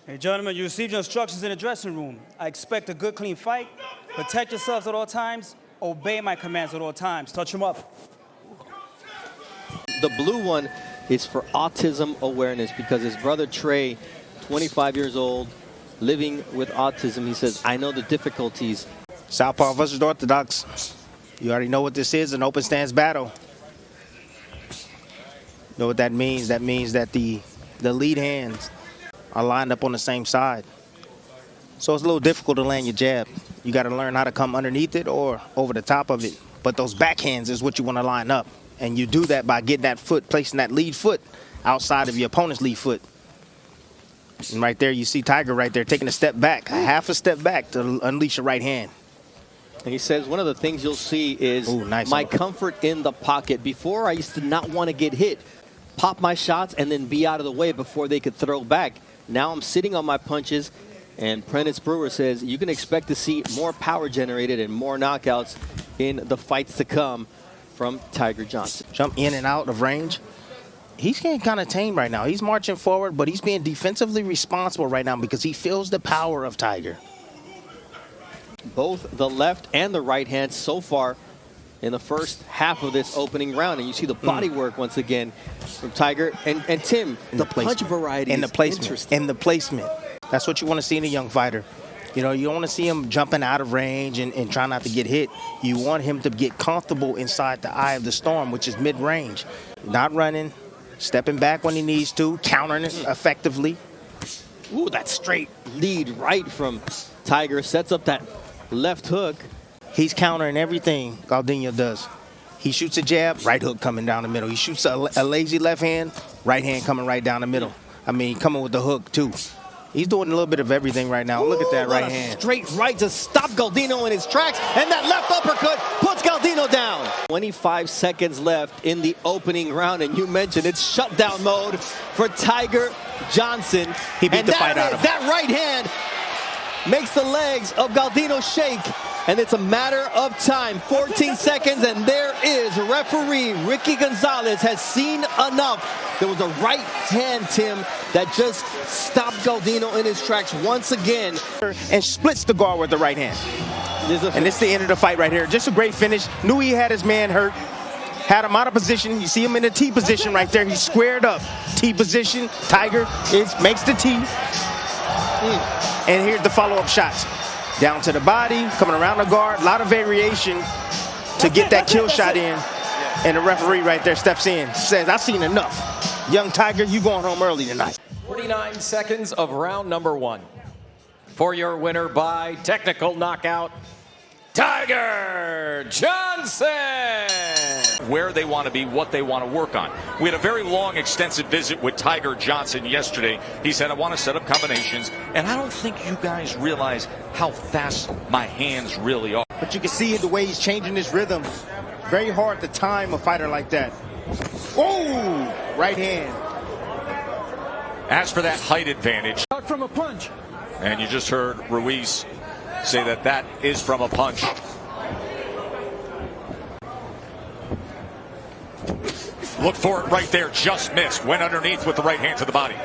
Hey, gentlemen, you received your instructions in the dressing room. I expect a good, clean fight. Protect yourselves at all times. Obey my commands at all times. Touch him up. The blue one is for autism awareness because his brother Trey, 25 years old, living with autism, he says, I know the difficulties. Southpaw versus Orthodox. You already know what this is, an open stance battle. You know what that means? That means that the lead hands are lined up on the same side. So it's a little difficult to land your jab. You got to learn how to come underneath it or over the top of it. But those backhands is what you want to line up. And you do that by getting that foot, placing that lead foot outside of your opponent's lead foot. And right there, you see Tiger right there taking a step back, a half a step back to unleash your right hand. And he says one of the things you'll see is my comfort in the pocket. Before, I used to not want to get hit, pop my shots, and then be out of the way before they could throw back. Now I'm sitting on my punches, and Prentice Brewer says you can expect to see more power generated and more knockouts in the fights to come from Tiger Johnson. Jump in and out of range. He's getting kind of tame right now. He's marching forward, but he's being defensively responsible right now because he feels the power of Tiger. Both the left and the right hand so far in the first half of this opening round. And you see the body work once again from Tiger. And Tim, the punch variety and the placement. And the placement. That's what you want to see in a young fighter. You know, you don't want to see him jumping out of range and trying not to get hit. You want him to get comfortable inside the eye of the storm, which is mid-range. Not running, stepping back when he needs to, countering it effectively. Ooh, that straight lead right from Tiger sets up that left hook. He's countering everything Galdino does. He shoots a jab, right hook coming down the middle. He shoots a lazy left hand, right hand coming right down the middle. I mean, coming with the hook, too. He's doing a little bit of everything right now. Look at that right hand. Straight right to stop Galdino in his tracks. And that left uppercut puts Galdino down. 25 seconds left in the opening round. And you mentioned it's shutdown mode for Tiger Johnson. He beat the fight out of him. That right hand makes the legs of Galdino shake. And it's a matter of time. 14 seconds, and there is referee Ricky Gonzalez has seen enough. There was a right hand, Tim, that just stopped Galdino in his tracks once again. And splits the guard with the right hand. And it's the end of the fight right here. Just a great finish. Knew he had his man hurt. Had him out of position. You see him in the T position right there. He's squared up. T position. Tiger makes the T. And here's the follow-up shots. Down to the body, coming around the guard. A lot of variation to get that kill shot in. And the referee right there steps in. Says, I've seen enough. Young Tiger, you going home early tonight. 49 seconds of round number one. For your winner by technical knockout, Tiger Johnson. Where they want to be, what they want to work on. We had a very long, extensive visit with Tiger Johnson yesterday. He said, I want to set up combinations, and I don't think you guys realize how fast my hands really are. But you can see the way he's changing his rhythm. Very hard to time a fighter like that. Oh, right hand. As for that height advantage. Out from a punch. And you just heard Ruiz say that that is from a punch. Look for it right there, just missed. Went underneath with the right hand to the body.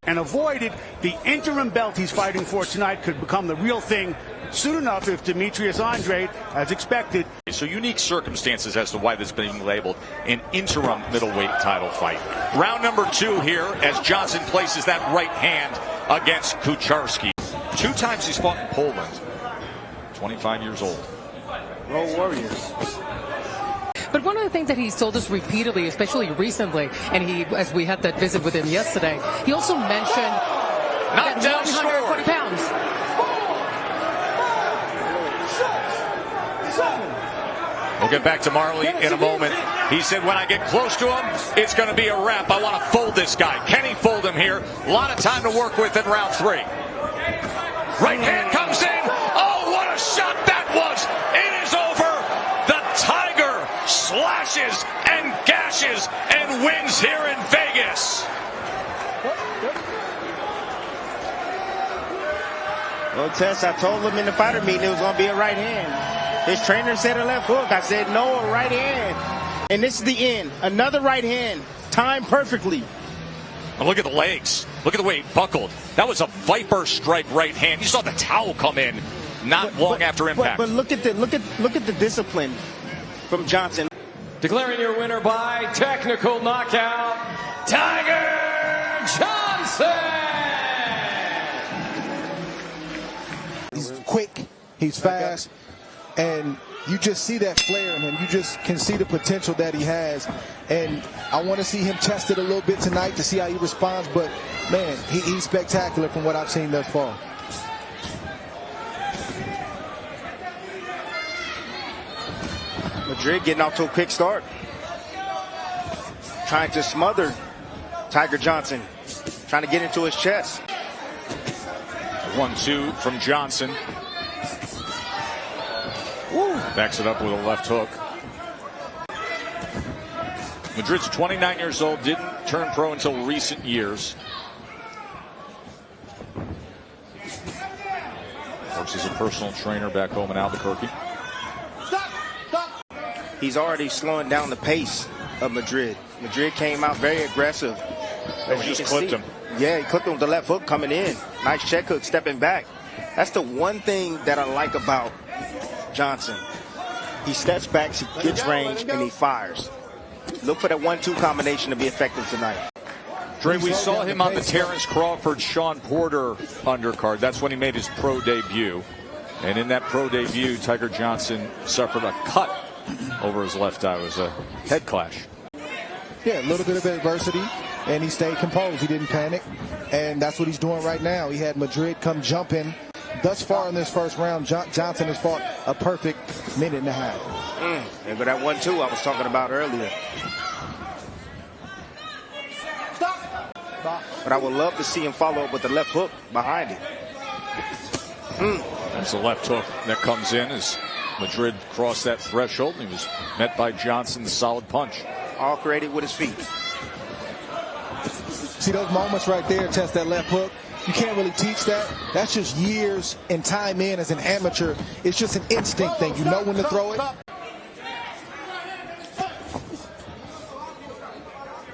And avoided the interim belt he's fighting for tonight could become the real thing soon enough if Demetrius Andrade, as expected. So unique circumstances as to why this is being labeled an interim middleweight title fight. Round number two here as Johnson places that right hand against Kucharski. 2 times he's fought in Poland. 25 years old. Road Warriors. But one of the things that he's told us repeatedly, especially recently, and as we had that visit with him yesterday, he also mentioned that 140 pounds. We'll get back to Marley in a moment. He said when I get close to him, it's going to be a wrap. I want to fold this guy. Can he fold him here? A lot of time to work with in round 3. Right hand comes in. Oh, what a shot that was. It is over. The Tiger slashes and gashes and wins here in Vegas. Well, Tess, I told him in the fighter meeting it was going to be a right hand. His trainer said a left hook. I said, no, a right hand. And this is the end. Another right hand. Timed perfectly. And look at the legs. Look at the way he buckled. That was a viper strike right hand. You saw the towel come in not long after impact. But look at the discipline from Johnson. Declaring your winner by technical knockout, Tiger Johnson. He's quick, he's fast, and you just see that flair in him. You just can see the potential that he has. And I want to see him tested a little bit tonight to see how he responds. But, man, he's spectacular from what I've seen thus far. Madrid getting off to a quick start. Trying to smother Tiger Johnson. Trying to get into his chest. 1-2 from Johnson. Backs it up with a left hook. Madrid's 29 years old, didn't turn pro until recent years. Works as a personal trainer back home in Albuquerque. He's already slowing down the pace of Madrid. Madrid came out very aggressive. He just clipped him. Yeah, he clipped him with the left hook coming in. Nice check hook stepping back. That's the one thing that I like about Johnson. He steps back, he gets range, and he fires. Look for that 1-2 combination to be effective tonight. Dre, we saw him on the Terrence Crawford, Sean Porter undercard. That's when he made his pro debut. And in that pro debut, Tiger Johnson suffered a cut over his left eye. It was a head clash. Yeah, a little bit of adversity, and he stayed composed. He didn't panic, and that's what he's doing right now. He had Madrid come jumping. Thus far in this first round, Johnson has fought a perfect minute and a half. And but that 1-2 I was talking about earlier. But I would love to see him follow up with the left hook behind it. There's the left hook that comes in as Madrid crossed that threshold. He was met by Johnson's solid punch. All created with his feet. See those moments right there, test that left hook. You can't really teach that. That's just years and time in as an amateur. It's just an instinct thing. You know when to throw it.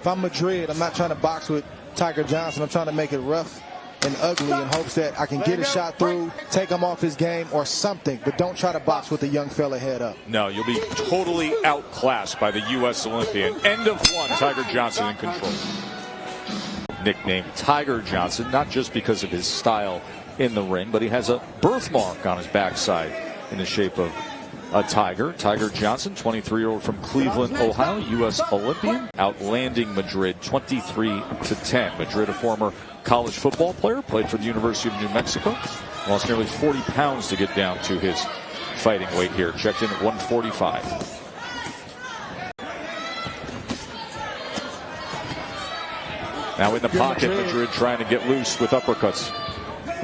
If I'm Madrid, I'm not trying to box with Tiger Johnson. I'm trying to make it rough and ugly in hopes that I can get a shot through, take him off his game or something. But don't try to box with a young fella head up. No, you'll be totally outclassed by the U.S. Olympian. End of one, Tiger Johnson in control. Nicknamed Tiger Johnson, not just because of his style in the ring, but he has a birthmark on his backside in the shape of a tiger. Tiger Johnson, 23-year-old from Cleveland, Ohio, U.S. Olympian, outlanding Madrid 23-10. Madrid, a former college football player, played for the University of New Mexico, lost nearly 40 pounds to get down to his fighting weight here. Checked in at 145. Now in the pocket, Madrid trying to get loose with uppercuts.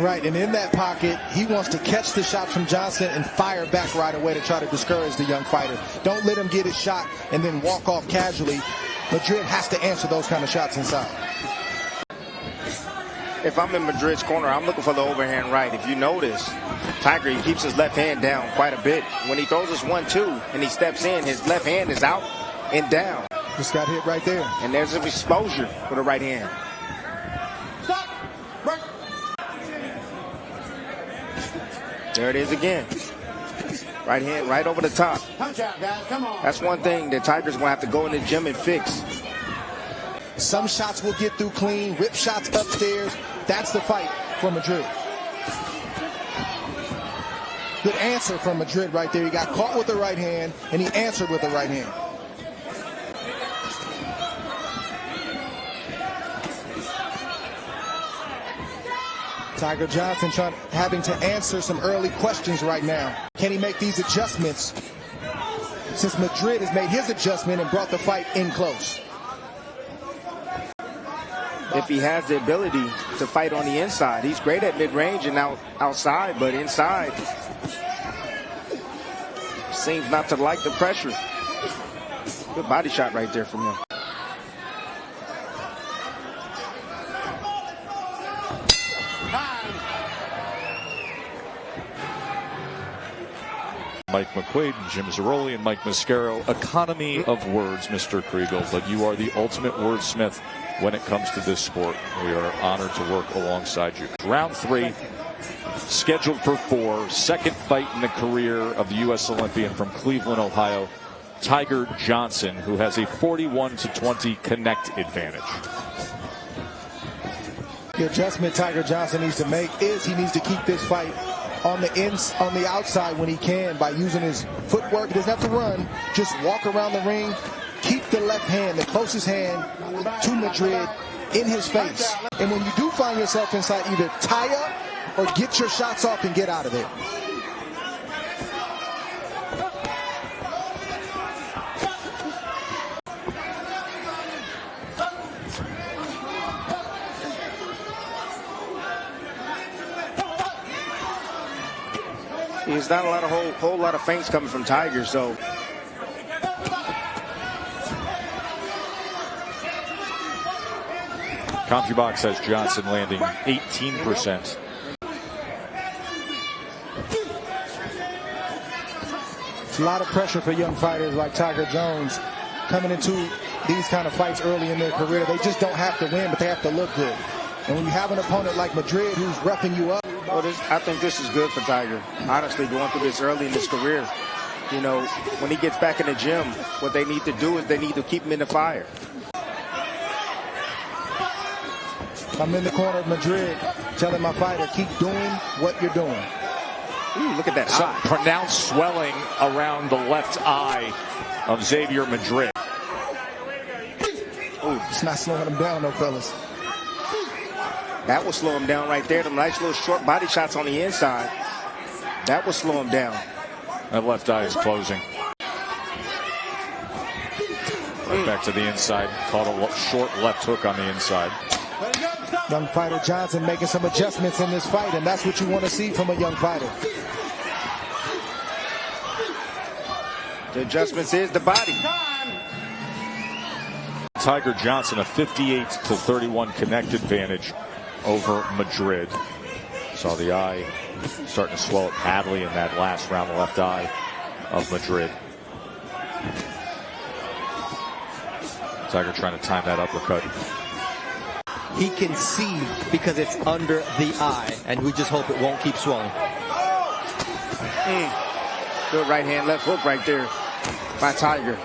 Right, and in that pocket, he wants to catch the shots from Johnson and fire back right away to try to discourage the young fighter. Don't let him get his shot and then walk off casually. Madrid has to answer those kind of shots inside. If I'm in Madrid's corner, I'm looking for the overhand right. If you notice, Tiger, he keeps his left hand down quite a bit. When he throws his 1-2 and he steps in, his left hand is out and down. Just got hit right there. And there's an exposure with the right hand. There it is again. Right hand right over the top. Punch out, guys. Come on. That's one thing that Tiger's going to have to go in the gym and fix. Some shots will get through clean, rip shots upstairs. That's the fight for Madrid. Good answer from Madrid right there. He got caught with the right hand, and he answered with the right hand. Tiger Johnson having to answer some early questions right now. Can he make these adjustments since Madrid has made his adjustment and brought the fight in close? If he has the ability to fight on the inside. He's great at mid-range and outside, but inside seems not to like the pressure. Good body shot right there from him. Mike McQuaid, Jim Zaroli, and Mike Mascaro. Economy of words, Mr. Kriegel, but you are the ultimate wordsmith when it comes to this sport. We are honored to work alongside you. Round 3, scheduled for 4, second fight in the career of the U.S. Olympian from Cleveland, Ohio, Tiger Johnson, who has a 41-20 connect advantage. The adjustment Tiger Johnson needs to make is he needs to keep this fight on the outside when he can by using his footwork. He doesn't have to run, just walk around the ring, keep the left hand, the closest hand to Madrid, in his face. And when you do find yourself inside, either tie up or get your shots off and get out of there. There's not a whole lot of feints coming from Tiger, so CompuBox has Johnson landing 18%. It's a lot of pressure for young fighters like Tiger Jones coming into these kind of fights early in their career. They just don't have to win, but they have to look good. And when you have an opponent like Madrid who's roughing you up, well, I think this is good for Tiger. Honestly, going through this early in his career, you know, when he gets back in the gym, what they need to do is they need to keep him in the fire. I'm in the corner of Madrid telling my fighter, keep doing what you're doing. Ooh, look at that Some eye. pronounced swelling around the left eye of Xavier Madrid. Ooh, it's not slowing him down, though, fellas. That will slow him down right there. Them nice little short body shots on the inside. That will slow him down. That left eye is closing. Right back to the inside. Caught a short left hook on the inside. Young fighter Johnson making some adjustments in this fight, and that's what you want to see from a young fighter. The adjustments is the body. Tiger Johnson a 58-31 connect advantage over Madrid. Saw the eye starting to swell up badly in that last round, the left eye of Madrid. Tiger trying to time that uppercut. He can see because it's under the eye, and we just hope it won't keep swelling. Good right hand, left hook right there by Tiger.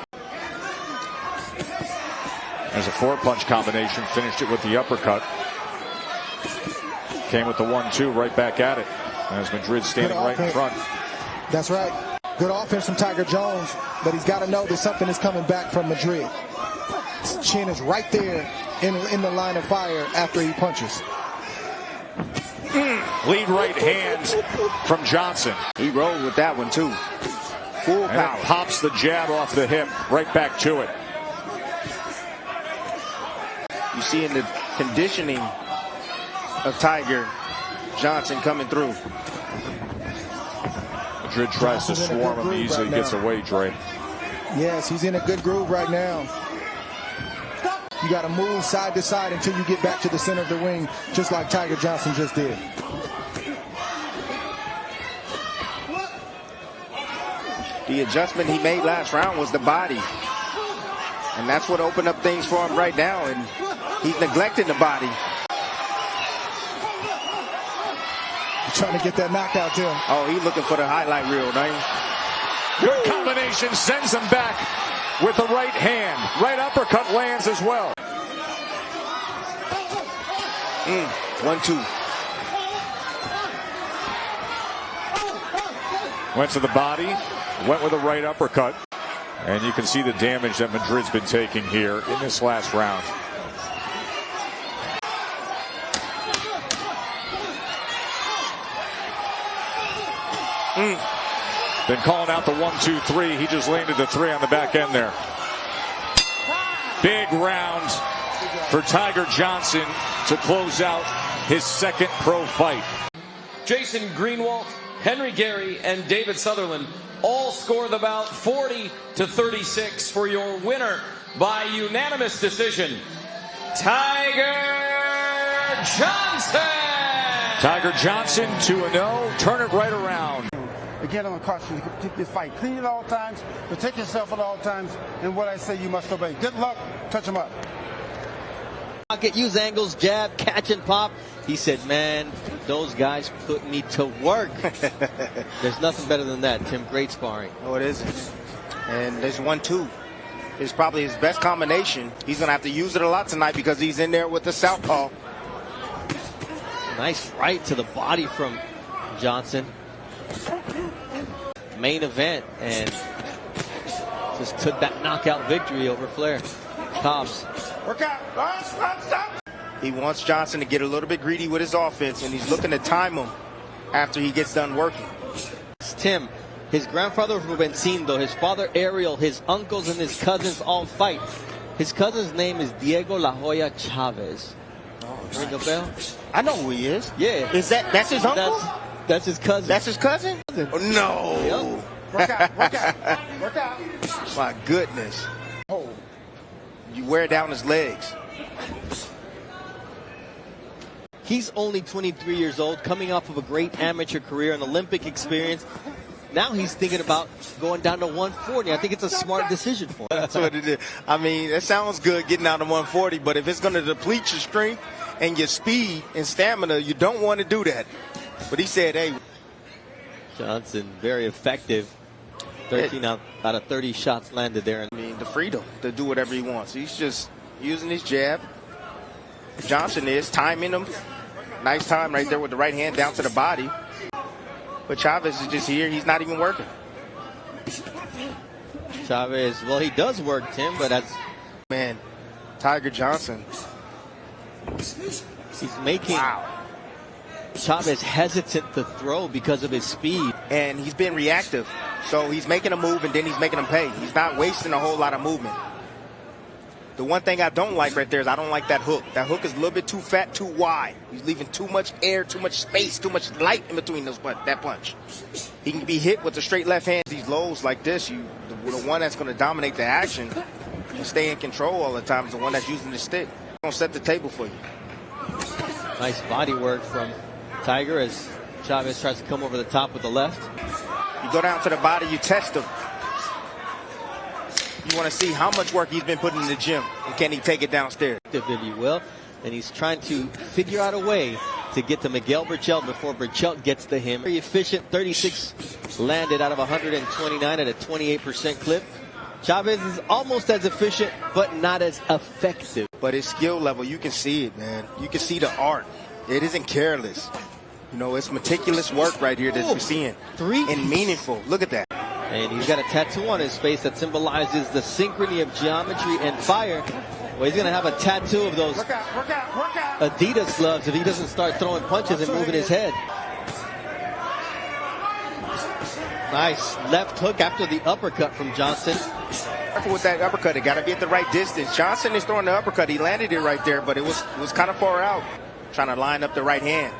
There's a 4-punch combination, finished it with the uppercut. Came with the 1-2 right back at it. As Madrid standing right in front. That's right. Good offense from Tiger Jones, but he's got to know that something is coming back from Madrid. His chin is right there in the line of fire after he punches. Lead right hand from Johnson. He rolled with that one too. Full power. Pops the jab off the hip, right back to it. You see in the conditioning of Tiger Johnson coming through. Madrid tries to swarm him, easily gets away, Dre. Yes, he's in a good groove right now. You got to move side to side until you get back to the center of the ring, just like Tiger Johnson just did. The adjustment he made last round was the body. And that's what opened up things for him right now. And he's neglecting the body. He's trying to get that knockout, Tim. Oh, he's looking for the highlight reel, right? Good combination, sends him back with the right hand. Right uppercut lands as well. 1-2. Went to the body, went with a right uppercut. And you can see the damage that Madrid's been taking here in this last round. Been calling out the 1-2-3. He just landed the 3 on the back end there. Big round for Tiger Johnson to close out his second pro fight. Jason Greenwald, Henry Gary, and David Sutherland all score the bout 40-36 for your winner by unanimous decision, Tiger Johnson. Tiger Johnson 2-0. Turn it right around. Again, I'm going to caution you to keep this fight clean at all times, protect yourself at all times, and what I say you must obey. Good luck. Touch him up. Use angles, jab, catch and pop. He said, man, those guys put me to work. There's nothing better than that, Tim. Great sparring. Oh, it isn't. And there's 1-2. It's probably his best combination. He's going to have to use it a lot tonight because he's in there with the southpaw. Nice right to the body from Johnson. Main event, and just took that knockout victory over Flair. Cobbs. Work out. Stop. He wants Johnson to get a little bit greedy with his offense, and he's looking to time him after he gets done working. Tim, his grandfather Rubencino, his father Ariel, his uncles and his cousins all fight. His cousin's name is Diego La Hoya Chavez. Ring a bell? I know who he is. Yeah. That's his uncle? That's his cousin. That's his cousin? Oh, no. Yep. Work out. My goodness. Oh. You wear down his legs. He's only 23 years old, coming off of a great amateur career and Olympic experience. Now he's thinking about going down to 140. I think it's a smart decision for him. That's what it is. I mean, it sounds good getting down to 140, but if it's going to deplete your strength and your speed and stamina, you don't want to do that. But he said, hey. Johnson, very effective. 13 out of 30 shots landed there. I mean, the freedom to do whatever he wants. He's just using his jab. Johnson is timing him. Nice time right there with the right hand down to the body. But Chavez is just here. He's not even working. Chavez, well, he does work, Tim, but that's... Man, Tiger Johnson. He's making Chavez hesitant to throw because of his speed. And he's been reactive. So he's making a move and then he's making him pay. He's not wasting a whole lot of movement. The one thing I don't like right there is I don't like that hook. That hook is a little bit too fat, too wide. He's leaving too much air, too much space, too much light in between that punch. He can be hit with a straight left hand. These lows like this, the one that's going to dominate the action and stay in control all the time is the one that's using the stick. Going to set the table for you. Nice body work from Tiger as Chavez tries to come over the top with the left. You go down to the body, you test him. You want to see how much work he's been putting in the gym, and can he take it downstairs? If he will, and he's trying to figure out a way to get to Miguel Berchelt before Berchelt gets to him. Very efficient, 36 landed out of 129 at a 28% clip. Chavez is almost as efficient, but not as effective. But his skill level, you can see it, man. You can see the art. It isn't careless. You know, it's meticulous work right here that you're seeing. And meaningful. Look at that. And he's got a tattoo on his face that symbolizes the synchrony of geometry and fire. Well, he's going to have a tattoo of those Adidas gloves if he doesn't start throwing punches and moving his head. Nice left hook after the uppercut from Johnson. With that uppercut, it got to be at the right distance. Johnson is throwing the uppercut. He landed it right there, but it was kind of far out. Trying to line up the right hand.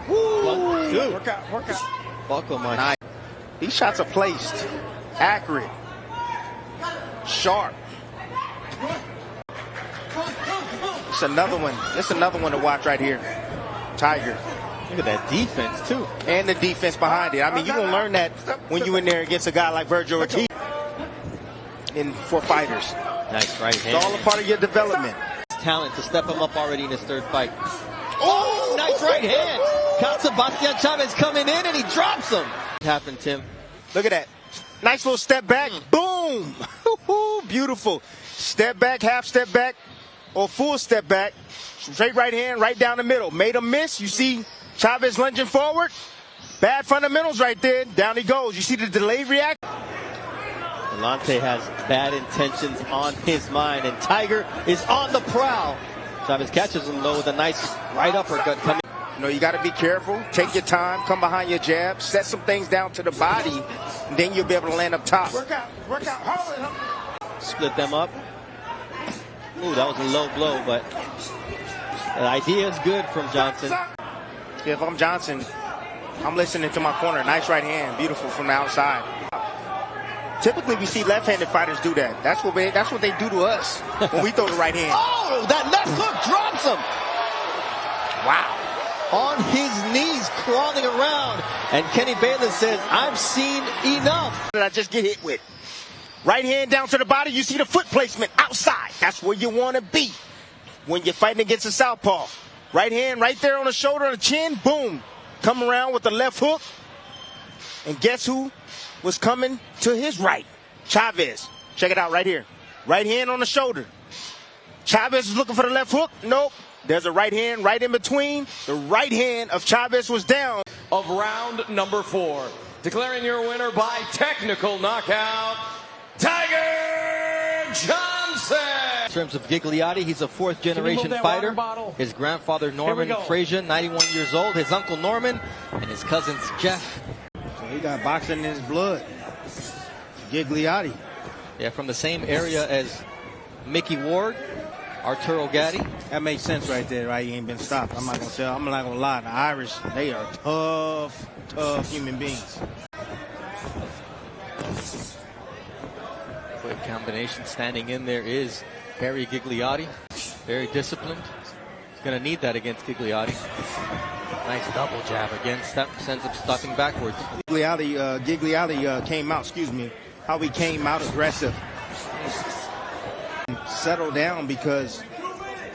Woo! Work out. Buckle my nice. These shots are placed, accurate, sharp. It's another one. It's another one to watch right here. Tiger. Look at that defense too, and the defense behind it. I mean, you gonna learn that when you in there against a guy like Virgil Ortiz. For fighters. Nice right hand. It's all a part of your development. Talent to step him up already in his third fight. Oh, nice right hand. Caught Sebastian Chavez coming in and he drops him. What happened, Tim? Look at that. Nice little step back. Boom. Beautiful. Step back, half step back, or full step back. Straight right hand, right down the middle. Made him miss. You see Chavez lunging forward. Bad fundamentals right there. Down he goes. You see the delayed reaction. Delante has bad intentions on his mind, and Tiger is on the prowl. Chavez catches him low with a nice right uppercut coming. You know, you got to be careful. Take your time. Come behind your jab. Set some things down to the body, and then you'll be able to land up top. Work out. Hold it. Split them up. Ooh, that was a low blow, but the idea is good from Johnson. If I'm Johnson, I'm listening to my corner. Nice right hand. Beautiful from the outside. Typically, we see left-handed fighters do that. That's what they do to us when we throw the right hand. Oh, that left hook drops him. Wow. On his knees, crawling around. And Kenny Bayless says, I've seen enough. What did I just get hit with? Right hand down to the body. You see the foot placement outside. That's where you want to be when you're fighting against a southpaw. Right hand right there on the shoulder, on the chin. Boom. Come around with the left hook. And guess who was coming to his right? Chavez. Check it out right here. Right hand on the shoulder. Chavez is looking for the left hook. Nope. There's a right hand right in between. The right hand of Chavez was down. Of round number 4. Declaring your winner by technical knockout, Tiger Johnson. In terms of Gigliotti, he's a fourth-generation fighter. His grandfather, Norman Frazier, 91 years old. His uncle, Norman, and his cousins, Jeff. So he got boxing in his blood. Gigliotti. Yeah, from the same area as Mickey Ward, Arturo Gatti. That makes sense right there, right? He ain't been stopped. I'm not gonna lie. The Irish, they are tough human beings. Quick combination standing in there is Harry Gigliotti. Very disciplined. He's going to need that against Gigliotti. Nice double jab again. Sends him stepping backwards. Gigliotti came out, how he came out aggressive. Settle down because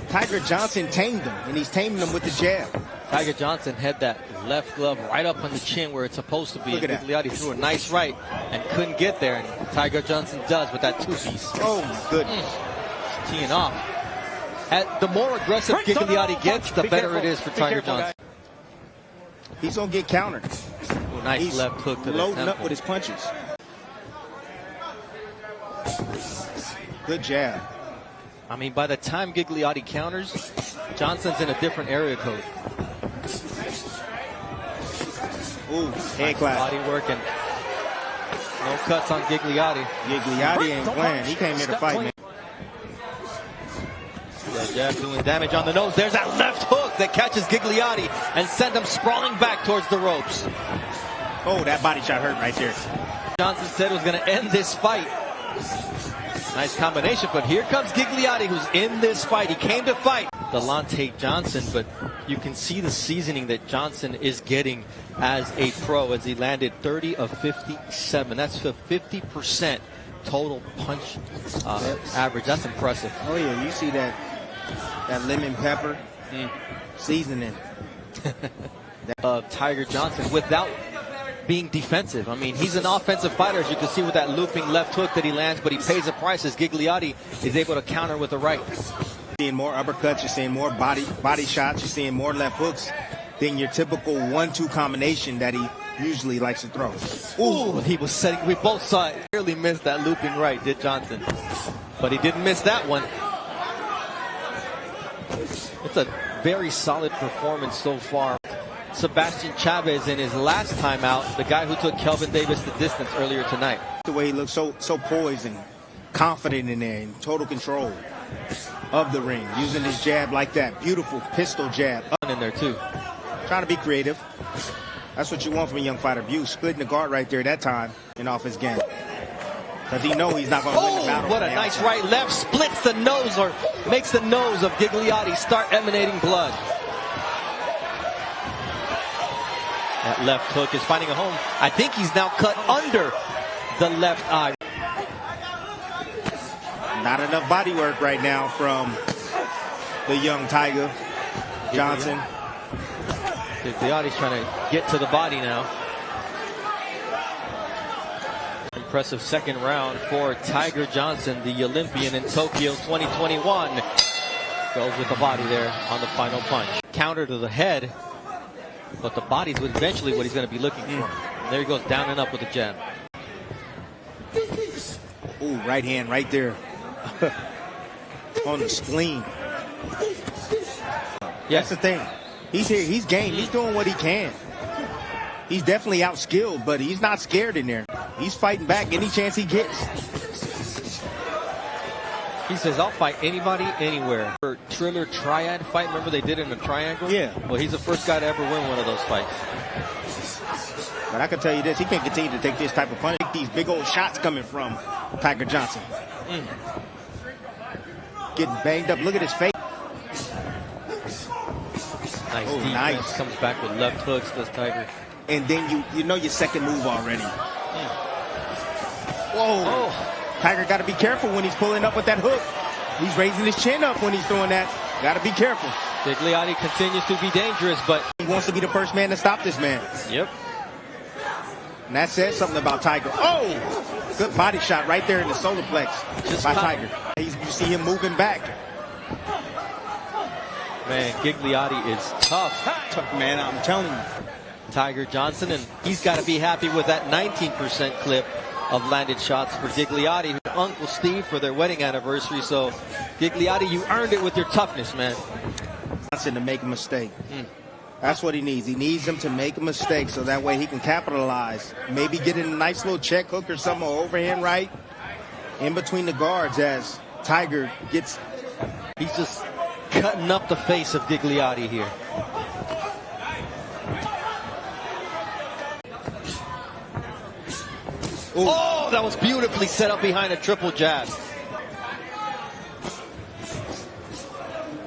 Tiger Johnson tamed him, and he's taming him with the jab. Tiger Johnson had that left glove right up on the chin where it's supposed to be. Look at that. Gigliotti threw a nice right and couldn't get there, and Tiger Johnson does with that two-piece. Oh, my goodness. Teeing off. The more aggressive Gigliotti gets, the better it is for Tiger Johnson. He's going to get countered. Ooh, nice He's left hook to the loading temple. up with his punches. Good jab. I mean, by the time Gigliotti counters, Johnson's in a different area code. Ooh, head clap. Body work and no cuts on Gigliotti. Gigliotti ain't playing. He came here to fight, man. That jab doing damage on the nose. There's that left hook that catches Gigliotti and sends him sprawling back towards the ropes. Oh, that body shot hurt right there. Johnson said it was going to end this fight. Nice combination, but here comes Gigliotti, who's in this fight. He came to fight Delante Johnson, but you can see the seasoning that Johnson is getting as a pro as he landed 30 of 57. That's a 50% total punch average. That's impressive. Oh, yeah, you see that lemon pepper seasoning. Tiger Johnson without being defensive. I mean, he's an offensive fighter, as you can see with that looping left hook that he lands, but he pays a price as Gigliotti is able to counter with the right. Seeing more uppercuts, you're seeing more body shots, you're seeing more left hooks than your typical 1-2 combination that he usually likes to throw. Ooh, he was setting, we both saw it. Clearly missed that looping right, did Johnson. But he didn't miss that one. It's a very solid performance so far. Sebastian Chavez in his last time out, the guy who took Kelvin Davis the distance earlier tonight. The way he looks so poised and confident in there, in total control of the ring, using his jab like that. Beautiful pistol jab. In there too. Trying to be creative. That's what you want from a young fighter. Buse splitting the guard right there that time and off his game. Because he knows he's not going to win the battle. What a nice right left. Splits the nose or makes the nose of Gigliotti start emanating blood. That left hook is finding a home. I think he's now cut under the left eye. Not enough body work right now from the young Tiger Johnson. Gigliotti's trying to get to the body now. Impressive second round for Tiger Johnson, the Olympian in Tokyo 2021. Goes with the body there on the final punch. Counter to the head, but the body's eventually what he's going to be looking for. And there he goes down and up with the jab. Ooh, right hand right there on the spleen. Yeah. That's the thing. He's here. He's game. He's doing what he can. He's definitely outskilled, but he's not scared in there. He's fighting back any chance he gets. He says, I'll fight anybody, anywhere. For Triller Triad fight, remember they did it in a triangle? Yeah. Well, he's the first guy to ever win one of those fights. But I can tell you this, he can't continue to take this type of punch. These big old shots coming from Tiger Johnson. Getting banged up. Look at his face. Nice Oh, defense. nice. Comes back with left hooks, does Tiger. And then you know your second move already. Whoa. Oh, Tiger got to be careful when he's pulling up with that hook. He's raising his chin up when he's throwing that. Got to be careful. Gigliotti continues to be dangerous, but he wants to be the first man to stop this man. Yep. And that says something about Tiger. Oh! Good body shot right there in the solar plex by Tiger. You see him moving back. Man, Gigliotti is tough. Tough, man, I'm telling you. Tiger Johnson, and he's got to be happy with that 19% clip of landed shots for Gigliotti. Uncle Steve for their wedding anniversary. So, Gigliotti, you earned it with your toughness, man. Johnson to make a mistake. That's what he needs. He needs him to make a mistake so that way he can capitalize. Maybe get in a nice little check hook or something, or overhand right in between the guards as Tiger gets. He's just cutting up the face of Gigliotti here. Ooh. Oh, that was beautifully set up behind a triple jab.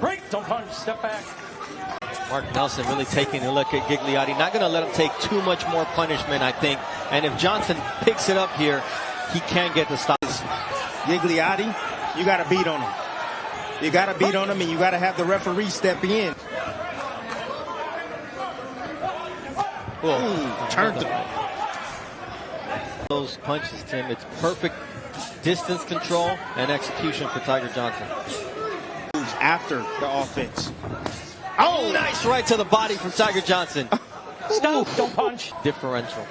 Break, don't punch, step back. Mark Nelson really taking a look at Gigliotti. Not going to let him take too much more punishment, I think. And if Johnson picks it up here, he can get the stop. Gigliotti, you got to beat on him. You got to beat on him, and you got to have the referee step in. Ooh, turned him. Those punches, Tim. It's perfect distance control and execution for Tiger Johnson. Moves after the offense. Oh, nice right to the body from Tiger Johnson. Stop, don't punch. Differential.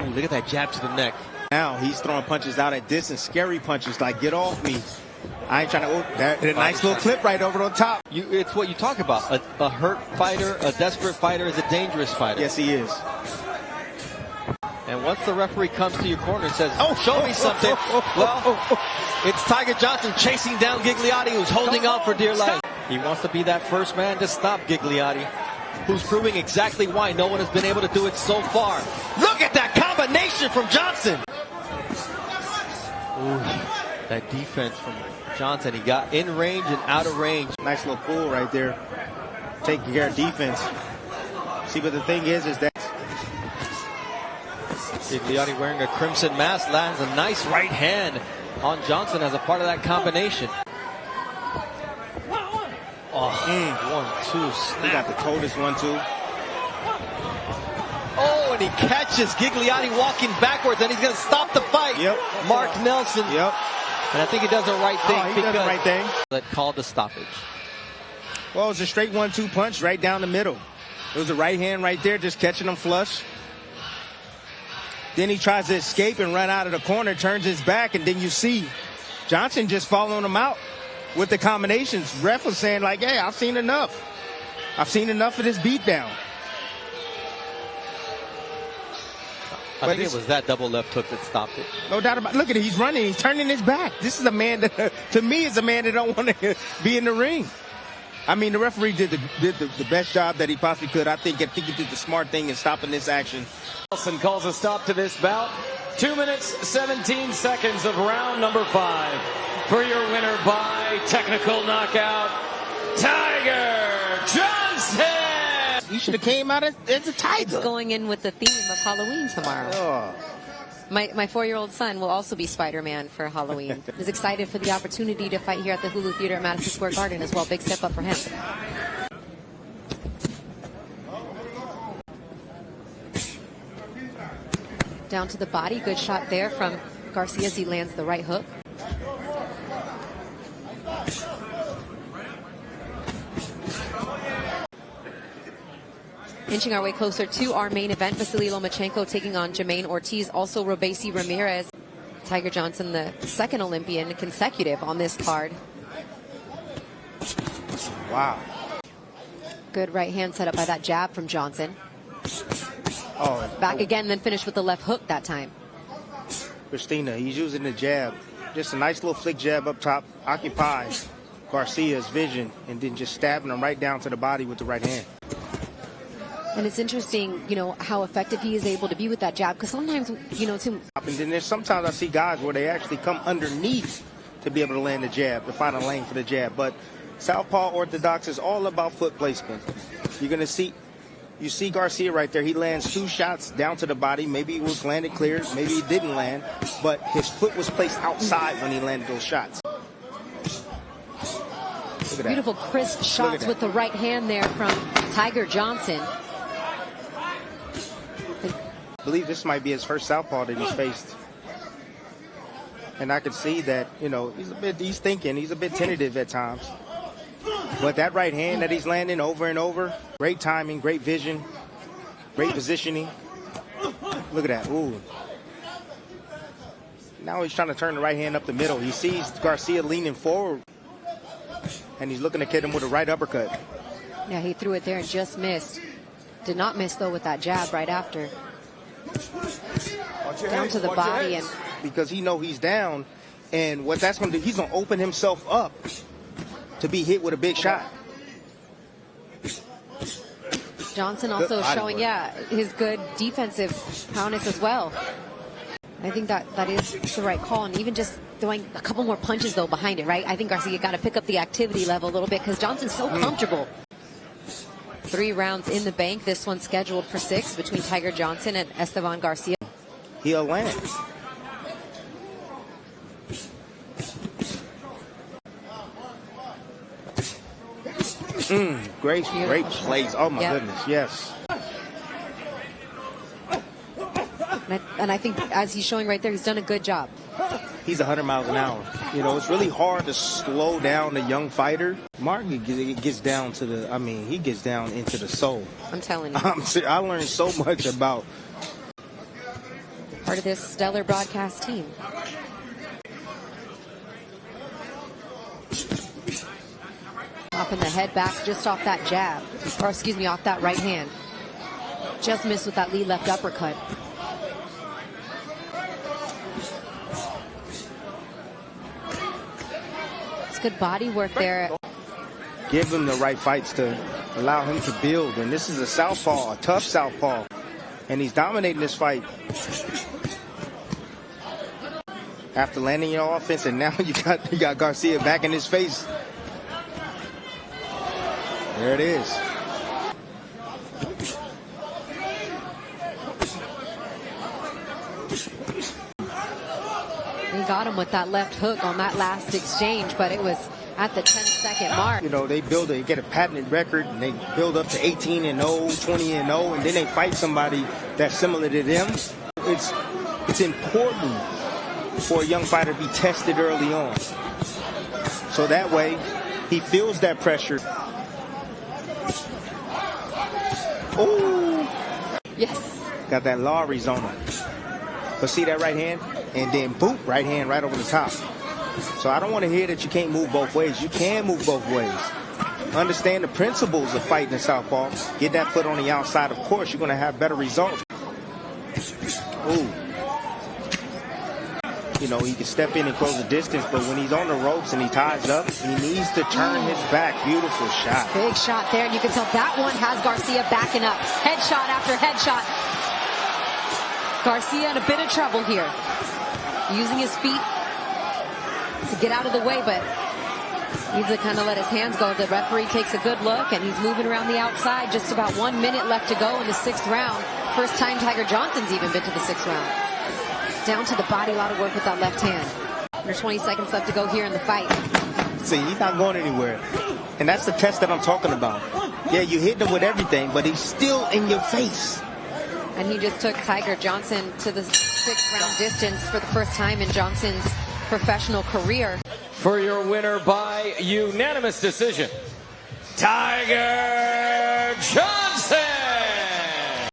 Ooh, look at that jab to the neck. Now he's throwing punches out at distance, scary punches like get off me. I ain't trying to. Oh, that a nice little clip right over on top. It's what you talk about. A hurt fighter, a desperate fighter is a dangerous fighter. Yes, he is. And once the referee comes to your corner and says, "Oh, show me something," well, it's Tiger Johnson chasing down Gigliotti, who's holding on for dear life. He wants to be that first man to stop Gigliotti, who's proving exactly why no one has been able to do it so far. Look at that combination from Johnson. Ooh, that defense from Johnson. He got in range and out of range. Nice little pull right there. Taking care of defense. See, but the thing is that Gigliotti wearing a crimson mask lands a nice right hand on Johnson as a part of that combination. Oh, 1-2 he got the coldest 1-2. Oh, and he catches Gigliotti walking backwards, and he's going to stop the fight. Yep. Mark Nelson. Yep. And I think he does the right thing. He does the right thing. That called the stoppage. Well, it was a straight 1-2 punch right down the middle. It was a right hand right there, just catching him flush. Then he tries to escape and run out of the corner, turns his back, and then you see Johnson just following him out with the combinations. Ref was saying like, hey, I've seen enough. I've seen enough of this beatdown. I think it was that double left hook that stopped it. No doubt about it. Look at it. He's running. He's turning his back. This is a man that, to me, is a man that don't want to be in the ring. I mean, the referee did the best job that he possibly could. I think he did the smart thing in stopping this action. Nelson calls a stop to this bout. 2 minutes, 17 seconds of round number 5. For your winner by technical knockout, Tiger Johnson! He should have came out as a tiger. It's going in with the theme of Halloween tomorrow. Oh. My 4-year-old son will also be Spider-Man for Halloween. He's excited for the opportunity to fight here at the Hulu Theater at Madison Square Garden as well. Big step up for him. Down to the body. Good shot there from Garcia as he lands the right hook. Inching our way closer to our main event, Vasily Lomachenko taking on Jermaine Ortiz, also Robesi Ramirez. Tiger Johnson, the second Olympian consecutive on this card. Wow. Good right hand set up by that jab from Johnson. Oh, back again, then finished with the left hook that time. Christina, he's using the jab. Just a nice little flick jab up top, occupies Garcia's vision, and then just stabbing him right down to the body with the right hand. And it's interesting, you know, how effective he is able to be with that jab, because sometimes, you know, and then there's sometimes I see guys where they actually come underneath to be able to land the jab, to find a lane for the jab. But Southpaw Orthodox is all about foot placement. You're going to see You see Garcia right there. He lands 2 shots down to the body. Maybe it was landed clear. Maybe he didn't land. But his foot was placed outside when he landed those shots. Look at that. Beautiful crisp shots with the right hand there from Tiger Johnson. I believe this might be his first southpaw that he's faced. And I can see that, you know, he's thinking, he's a bit tentative at times. But that right hand that he's landing over and over, great timing, great vision, great positioning. Look at that, ooh. Now he's trying to turn the right hand up the middle. He sees Garcia leaning forward, and he's looking to hit him with a right uppercut. Yeah, he threw it there and just missed. Did not miss, though, with that jab right after. Down to the body. And because he know he's down, and what that's going to do, he's going to open himself up to be hit with a big shot. Johnson also showing, his good defensive prowess as well. I think that is the right call, and even just throwing a couple more punches, though, behind it, right? I think Garcia got to pick up the activity level a little bit because Johnson's so comfortable. 3 rounds in the bank. This one scheduled for 6 between Tiger Johnson and Esteban Garcia. He'll land. Great plays. Oh, my goodness, yes. And I think, as he's showing right there, he's done a good job. He's 100 miles an hour. You know, it's really hard to slow down a young fighter. Martin gets down to the, I mean, he gets down into the soul. I'm telling you. I learned so much about. Part of this stellar broadcast team. Popping the head back just off that jab, or excuse me, off that right hand. Just missed with that lead left uppercut. It's good body work there. Give him the right fights to allow him to build. And this is a southpaw, a tough southpaw. And he's dominating this fight. After landing your offense, and now you got Garcia back in his face. There it is. He got him with that left hook on that last exchange, but it was at the 10-second mark. You know, they get a patented record, and they build up to 18-0, 20-0, and then they fight somebody that's similar to them. It's important for a young fighter to be tested early on. So that way, he feels that pressure. Oh! Yes. Got that Lowry's on him. But see that right hand? And then boop, right hand right over the top. So I don't want to hear that you can't move both ways. You can move both ways. Understand the principles of fighting in southpaw. Get that foot on the outside. Of course, you're going to have better results. Ooh. You know, he can step in and close the distance, but when he's on the ropes and he ties up, he needs to turn his back. Beautiful shot. Big shot there, and you can tell that one has Garcia backing up. Headshot after headshot. Garcia in a bit of trouble here. Using his feet to get out of the way, but needs to kind of let his hands go. The referee takes a good look, and he's moving around the outside. Just about 1 minute left to go in the 6th round. First time Tiger Johnson's even been to the 6th round. Down to the body, a lot of work with that left hand. Under 20 seconds left to go here in the fight. See, he's not going anywhere. And that's the test that I'm talking about. Yeah, you hit him with everything, but he's still in your face. And he just took Tiger Johnson to the 6th round distance for the first time in Johnson's professional career. For your winner by unanimous decision, Tiger Johnson!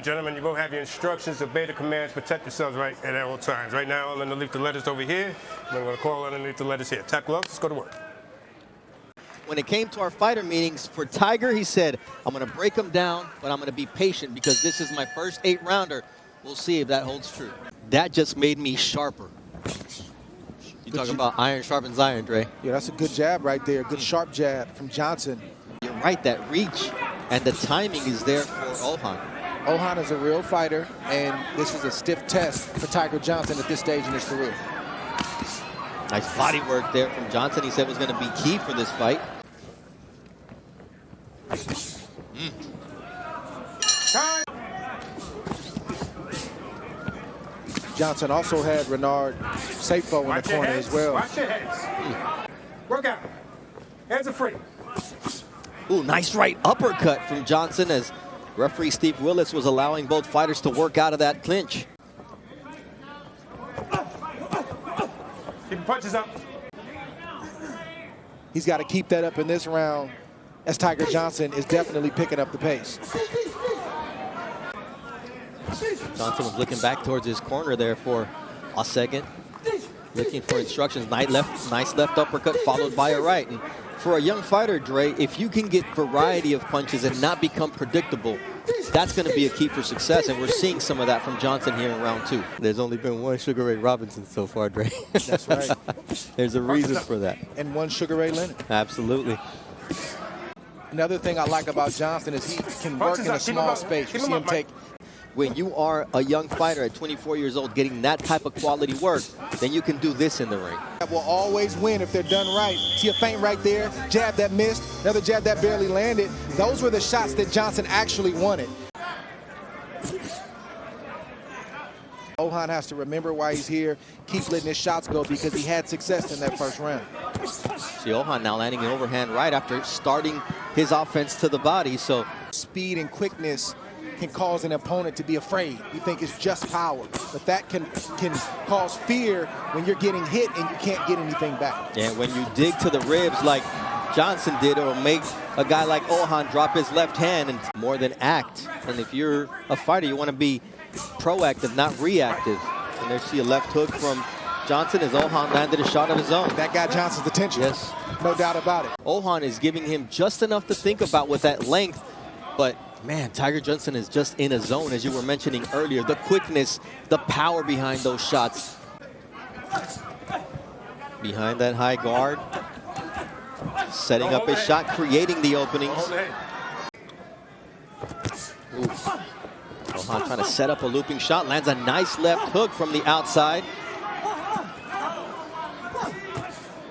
Gentlemen, you both have your instructions, obey the commands, protect yourselves right at all times. Right now, I'm underneath the letters over here. I'm going to call underneath the letters here. Tap gloves, let's go to work. When it came to our fighter meetings, for Tiger, he said, I'm going to break him down, but I'm going to be patient because this is my first 8-rounder. We'll see if that holds true. That just made me sharper. You talking about iron sharpens iron, Dre. Yeah, that's a good jab right there. Good sharp jab from Johnson. You're right, that reach and the timing is there for Ohan. Ohan is a real fighter, and this is a stiff test for Tiger Johnson at this stage in his career. Nice body work there from Johnson. He said was going to be key for this fight. Johnson also had Renard Safo in the corner as well. Watch your heads. Work out. Hands are free. Ooh, nice right uppercut from Johnson as referee Steve Willis was allowing both fighters to work out of that clinch. Keep the punches up. He's got to keep that up in this round, as Tiger Johnson is definitely picking up the pace. Johnson was looking back towards his corner there for a second, looking for instructions. Nice left uppercut followed by a right. And for a young fighter, Dre, if you can get variety of punches and not become predictable, that's going to be a key for success. And we're seeing some of that from Johnson here in round 2. There's only been one Sugar Ray Robinson so far, Dre. That's right. There's a reason for that. And one Sugar Ray Leonard. Absolutely. Another thing I like about Johnson is he can work in a small space. You see him take. When you are a young fighter at 24 years old getting that type of quality work, then you can do this in the ring. That will always win if they're done right. See a feint right there, jab that missed, another jab that barely landed. Those were the shots that Johnson actually wanted. Ohan has to remember why he's here, keep letting his shots go because he had success in that first round. See Ohan now landing an overhand right after starting his offense to the body. So speed and quickness can cause an opponent to be afraid. You think it's just power, but that can cause fear when you're getting hit and you can't get anything back. Yeah, when you dig to the ribs like Johnson did, or make a guy like Ohan drop his left hand and more than act. And if you're a fighter, you want to be proactive, not reactive. And there's see a left hook from Johnson as Ohan landed a shot of his own. That got Johnson's attention. Yes. No doubt about it. Ohan is giving him just enough to think about with that length, but man, Tiger Johnson is just in a zone, as you were mentioning earlier. The quickness, the power behind those shots. Behind that high guard. Setting up his shot, creating the openings. Ooh. Ohan trying to set up a looping shot. Lands a nice left hook from the outside.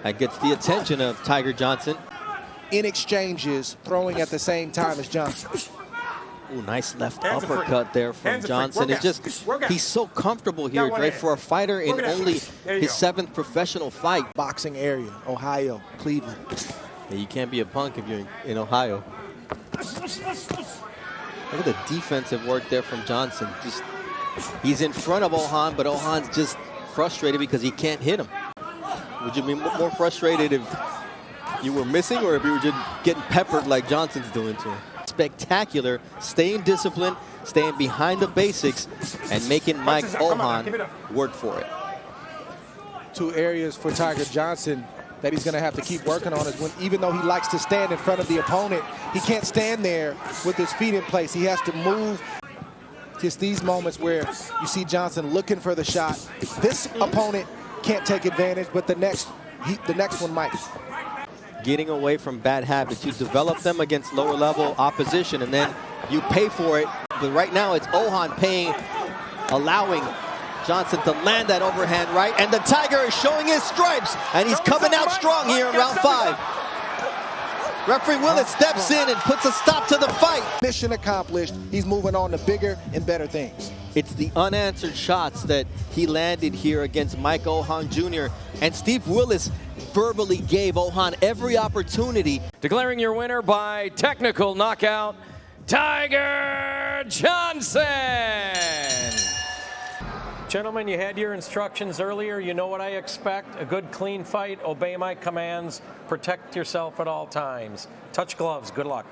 That gets the attention of Tiger Johnson. In exchanges, throwing at the same time as Johnson. Ooh, nice left uppercut there from Johnson. It's just, he's so comfortable here, Dre, for a fighter in only his 7th professional fight. Boxing area, Ohio, Cleveland. Yeah, you can't be a punk if you're in Ohio. Look at the defensive work there from Johnson. Just, he's in front of Ohan, but Ohan's just frustrated because he can't hit him. Would you be more frustrated if you were missing or if you were just getting peppered like Johnson's doing to him? Spectacular, staying disciplined, staying behind the basics, and making Mike Ohan work for it. 2 areas for Tiger Johnson that he's going to have to keep working on is when, even though he likes to stand in front of the opponent, he can't stand there with his feet in place. He has to move. Just these moments where you see Johnson looking for the shot. This opponent can't take advantage, but the next one might. Getting away from bad habits. You develop them against lower level opposition and then you pay for it. But right now it's Ohan allowing Johnson to land that overhand right, and the Tiger is showing his stripes, and he's coming out strong here in round 5. Referee Willis steps in and puts a stop to the fight. Mission accomplished. He's moving on to bigger and better things. It's the unanswered shots that he landed here against Mike Ohan Jr. And Steve Willis verbally gave Ohan every opportunity. Declaring your winner by technical knockout, Tiger Johnson. Gentlemen, you had your instructions earlier. You know what I expect. A good, clean fight. Obey my commands. Protect yourself at all times. Touch gloves. Good luck.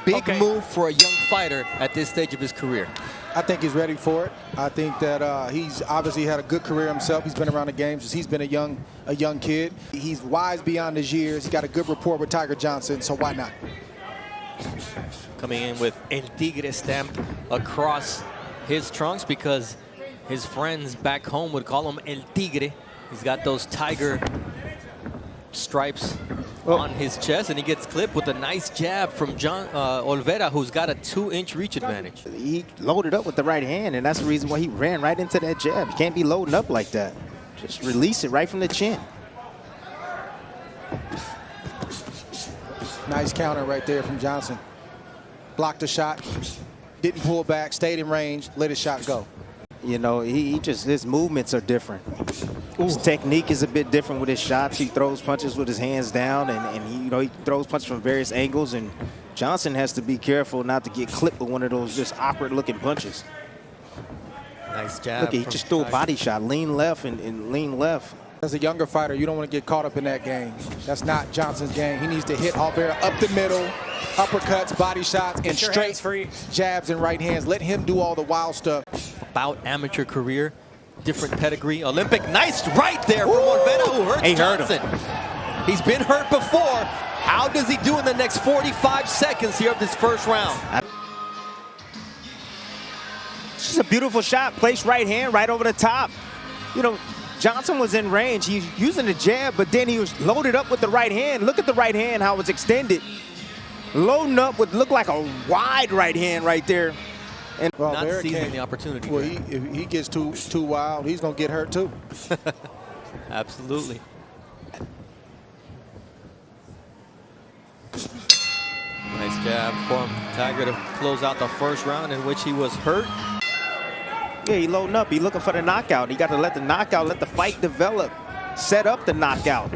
Big move for a young fighter at this stage of his career. I think he's ready for it. I think that he's obviously had a good career himself. He's been around the game since he's been a young kid. He's wise beyond his years. He's got a good rapport with Tiger Johnson, so why not? Coming in with El Tigre stamp across his trunks because his friends back home would call him El Tigre. He's got those tiger stripes on his chest, and he gets clipped with a nice jab from Olvera, who's got a 2-inch reach advantage. He loaded up with the right hand, and that's the reason why he ran right into that jab. You can't be loading up like that. Just release it right from the chin. Nice counter right there from Johnson. blocked the shot, didn't pull back, stayed in range, let his shot go. You know, his movements are different. His technique is a bit different with his shots. He throws punches with his hands down, and he throws punches from various angles. And Johnson has to be careful not to get clipped with one of those just awkward-looking punches. Nice jab. Look, he just threw a body shot, lean left and lean left. As a younger fighter, you don't want to get caught up in that game. That's not Johnson's game. He needs to hit Olvera up the middle, uppercuts, body shots, and straight jabs and right hands. Let him do all the wild stuff. About amateur career, different pedigree, Olympic. Nice right there from Olvera, who hurt Johnson. He's been hurt before. How does he do in the next 45 seconds here of this first round? It's just a beautiful shot. Placed right hand right over the top. You know, Johnson was in range. He's using the jab, but then he was loaded up with the right hand. Look at the right hand, how it's extended. Loading up with look like a wide right hand right there. And well, not seizing the opportunity. Well, if he gets too wild, he's going to get hurt too. Absolutely. Nice jab from Tiger to close out the first round in which he was hurt. Yeah, he loading up. He looking for the knockout. He got to let the knockout, let the fight develop, set up the knockout.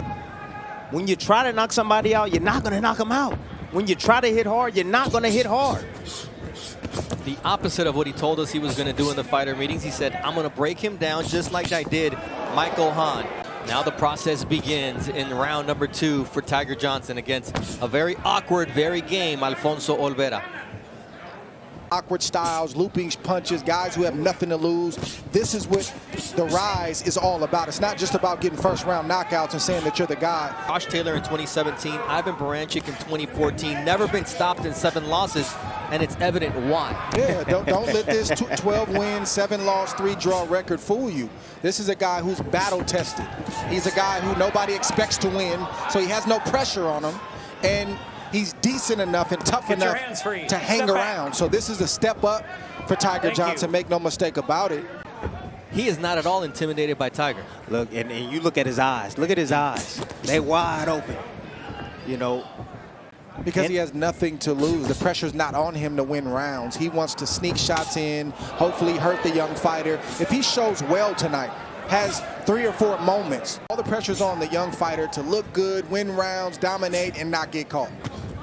When you try to knock somebody out, you're not going to knock them out. When you try to hit hard, you're not going to hit hard. The opposite of what he told us he was going to do in the fighter meetings. He said, I'm going to break him down just like I did Mike Ohan. Now the process begins in round number 2 for Tiger Johnson against a very awkward, very game Alfonso Olvera. Awkward styles, looping punches, guys who have nothing to lose. This is what the rise is all about. It's not just about getting first round knockouts and saying that you're the guy. Josh Taylor in 2017, Ivan Baranchyk in 2014, never been stopped in 7 losses, and it's evident why. Yeah, don't let this 12 win, 7 loss, 3 draw record fool you. This is a guy who's battle tested. He's a guy who nobody expects to win, so he has no pressure on him. And he's decent enough and tough enough to hang around. So this is a step up for Tiger Johnson. Make no mistake about it. He is not at all intimidated by Tiger. Look, and you look at his eyes. Look at his eyes. They wide open. You know. Because he has nothing to lose. The pressure's not on him to win rounds. He wants to sneak shots in, hopefully hurt the young fighter. If he shows well tonight, has 3 or 4 moments, all the pressure's on the young fighter to look good, win rounds, dominate, and not get caught.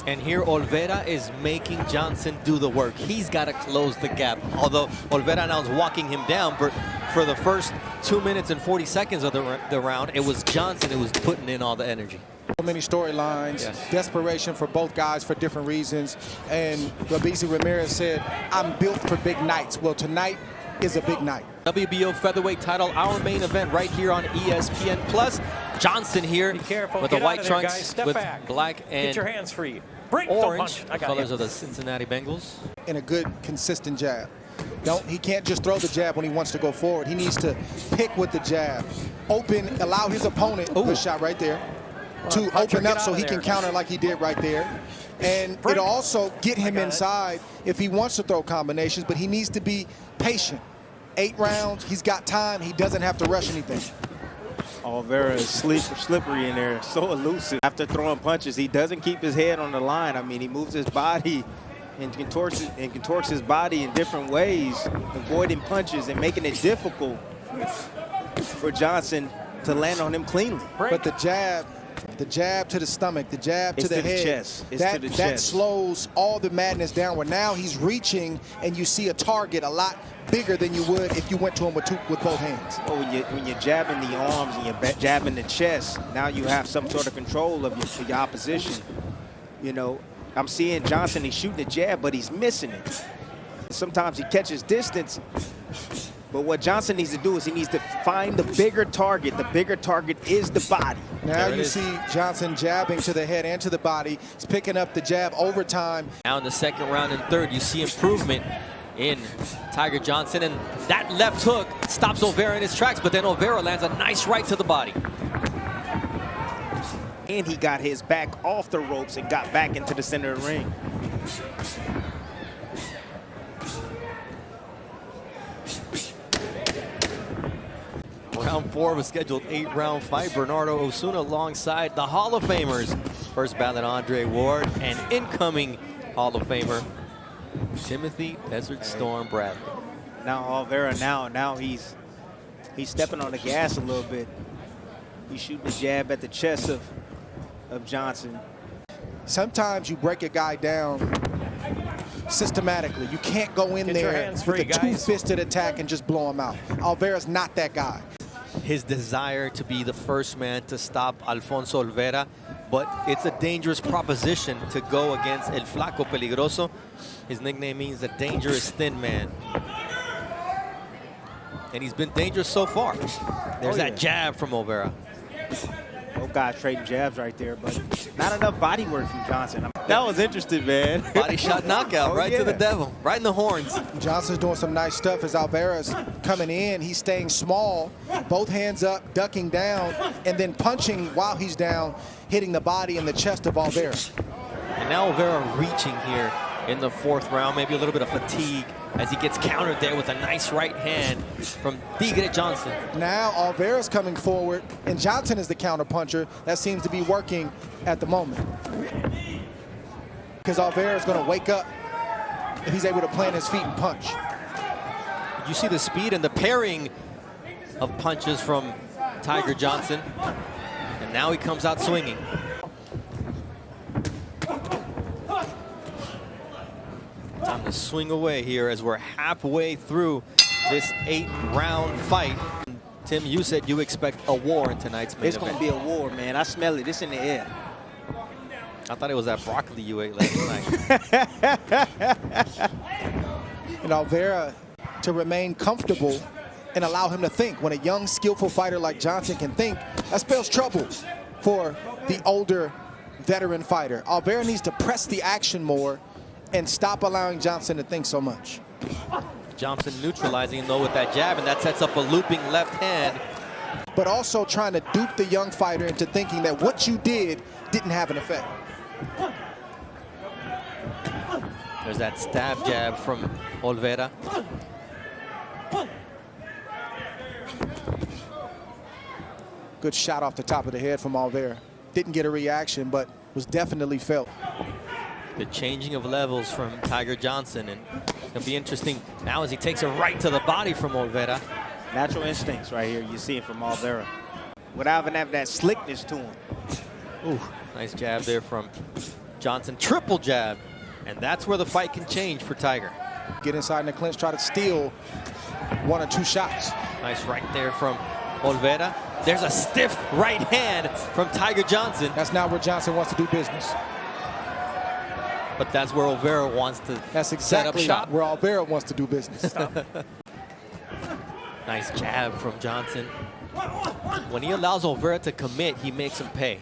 And here Olvera is making Johnson do the work. He's got to close the gap. Although Olvera now is walking him down, but for the first 2 minutes and 40 seconds of the round, it was Johnson who was putting in all the energy. So many storylines, desperation for both guys for different reasons. And Robeisy Ramirez said, I'm built for big nights. Well, tonight is a big night. WBO featherweight title, our main event right here on ESPN Plus. Johnson here with the white trunks with black and get your hands free. Orange, colors of the Cincinnati Bengals. And a good, consistent jab. He can't just throw the jab when he wants to go forward. He needs to pick with the jab. Open, allow his opponent, good shot right there, to open up so he can counter like he did right there. And it'll also get him inside if he wants to throw combinations, but he needs to be patient. 8 rounds, he's got time, he doesn't have to rush anything. Olvera is slippery in there, so elusive. After throwing punches, he doesn't keep his head on the line. I mean, he moves his body and contorts his body in different ways, avoiding punches and making it difficult for Johnson to land on him cleanly. But the jab to the stomach, the jab to the head, that slows all the madness downward. Now he's reaching, and you see a target a lot bigger than you would if you went to him with both hands. Well, when you're jabbing the arms and you're jabbing the chest, now you have some sort of control of your opposition. You know, I'm seeing Johnson, he's shooting the jab, but he's missing it. Sometimes he catches distance, but what Johnson needs to do is he needs to find the bigger target. The bigger target is the body. Now you see Johnson jabbing to the head and to the body. He's picking up the jab over time. Now in the second round and third, you see improvement in Tiger Johnson, and that left hook stops Olvera in his tracks, but then Olvera lands a nice right to the body. And he got his back off the ropes and got back into the center of the ring. Round 4 of a scheduled 8-round fight. Bernardo Osuna alongside the Hall of Famers. First ballot Andre Ward, and incoming Hall of Famer Timothy Desert Storm Bradley. Now Olvera, now he's stepping on the gas a little bit. He's shooting a jab at the chest of Johnson. Sometimes you break a guy down systematically. You can't go in there with a two-fisted attack and just blow him out. Olvera's not that guy. His desire to be the first man to stop Alfonso Olvera, but it's a dangerous proposition to go against El Flaco Peligroso. His nickname means the dangerous thin man. And he's been dangerous so far. There's that jab from Olvera. Both guys trading jabs right there, but not enough body work from Johnson. That was interesting, man. Body shot knockout right to the devil, right in the horns. Johnson's doing some nice stuff as Olvera's coming in. He's staying small, both hands up, ducking down, and then punching while he's down, hitting the body and the chest of Olvera. And now Olvera reaching here in the fourth round, maybe a little bit of fatigue as he gets countered there with a nice right hand from Tigre Johnson. Now Olvera's coming forward, and Johnson is the counter puncher. That seems to be working at the moment. Because Olvera's going to wake up if he's able to plant his feet and punch. You see the speed and the pairing of punches from Tiger Johnson. And now he comes out swinging. Time to swing away here as we're halfway through this 8-round fight. Tim, you said you expect a war in tonight's main event. It's going to be a war, man. I smell it. It's in the air. I thought it was that broccoli you ate last night. And Olvera to remain comfortable and allow him to think. When a young, skillful fighter like Johnson can think, that spells trouble for the older veteran fighter. Olvera needs to press the action more and stop allowing Johnson to think so much. Johnson neutralizing though with that jab, and that sets up a looping left hand. But also trying to dupe the young fighter into thinking that what you did didn't have an effect. There's that stab jab from Olvera. Good shot off the top of the head from Olvera. Didn't get a reaction, but was definitely felt. The changing of levels from Tiger Johnson, and it'll be interesting now as he takes a right to the body from Olvera. Natural instincts right here. You see it from Olvera. Without even having that slickness to him. Ooh, nice jab there from Johnson. Triple jab. And that's where the fight can change for Tiger. Get inside in the clinch, try to steal one or two shots. Nice right there from Olvera. There's a stiff right hand from Tiger Johnson. That's not where Johnson wants to do business. But that's where Olvera wants to That's set up exactly shop. where Olvera wants to do business. Nice jab from Johnson. When he allows Olvera to commit, he makes him pay.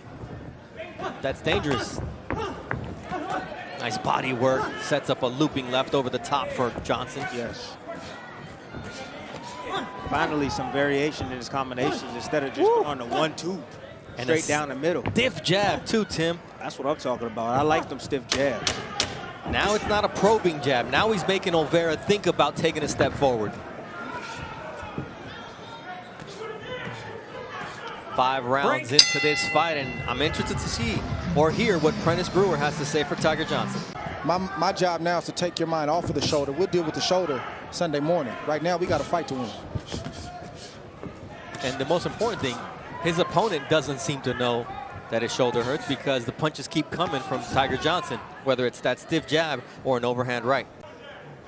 That's dangerous. Nice body work. Sets up a looping left over the top for Johnson. Yes. Finally, some variation in his combinations instead of just going to 1-2 straight down the middle. Stiff jab too, Tim. That's what I'm talking about. I like them stiff jabs. Now it's not a probing jab. Now he's making Olvera think about taking a step forward. 5 rounds into this fight, and I'm interested to see or hear what Prentice Brewer has to say for Tiger Johnson. My job now is to take your mind off of the shoulder. We'll deal with the shoulder Sunday morning. Right now, we got a fight to win. And the most important thing, his opponent doesn't seem to know that his shoulder hurts because the punches keep coming from Tiger Johnson, whether it's that stiff jab or an overhand right.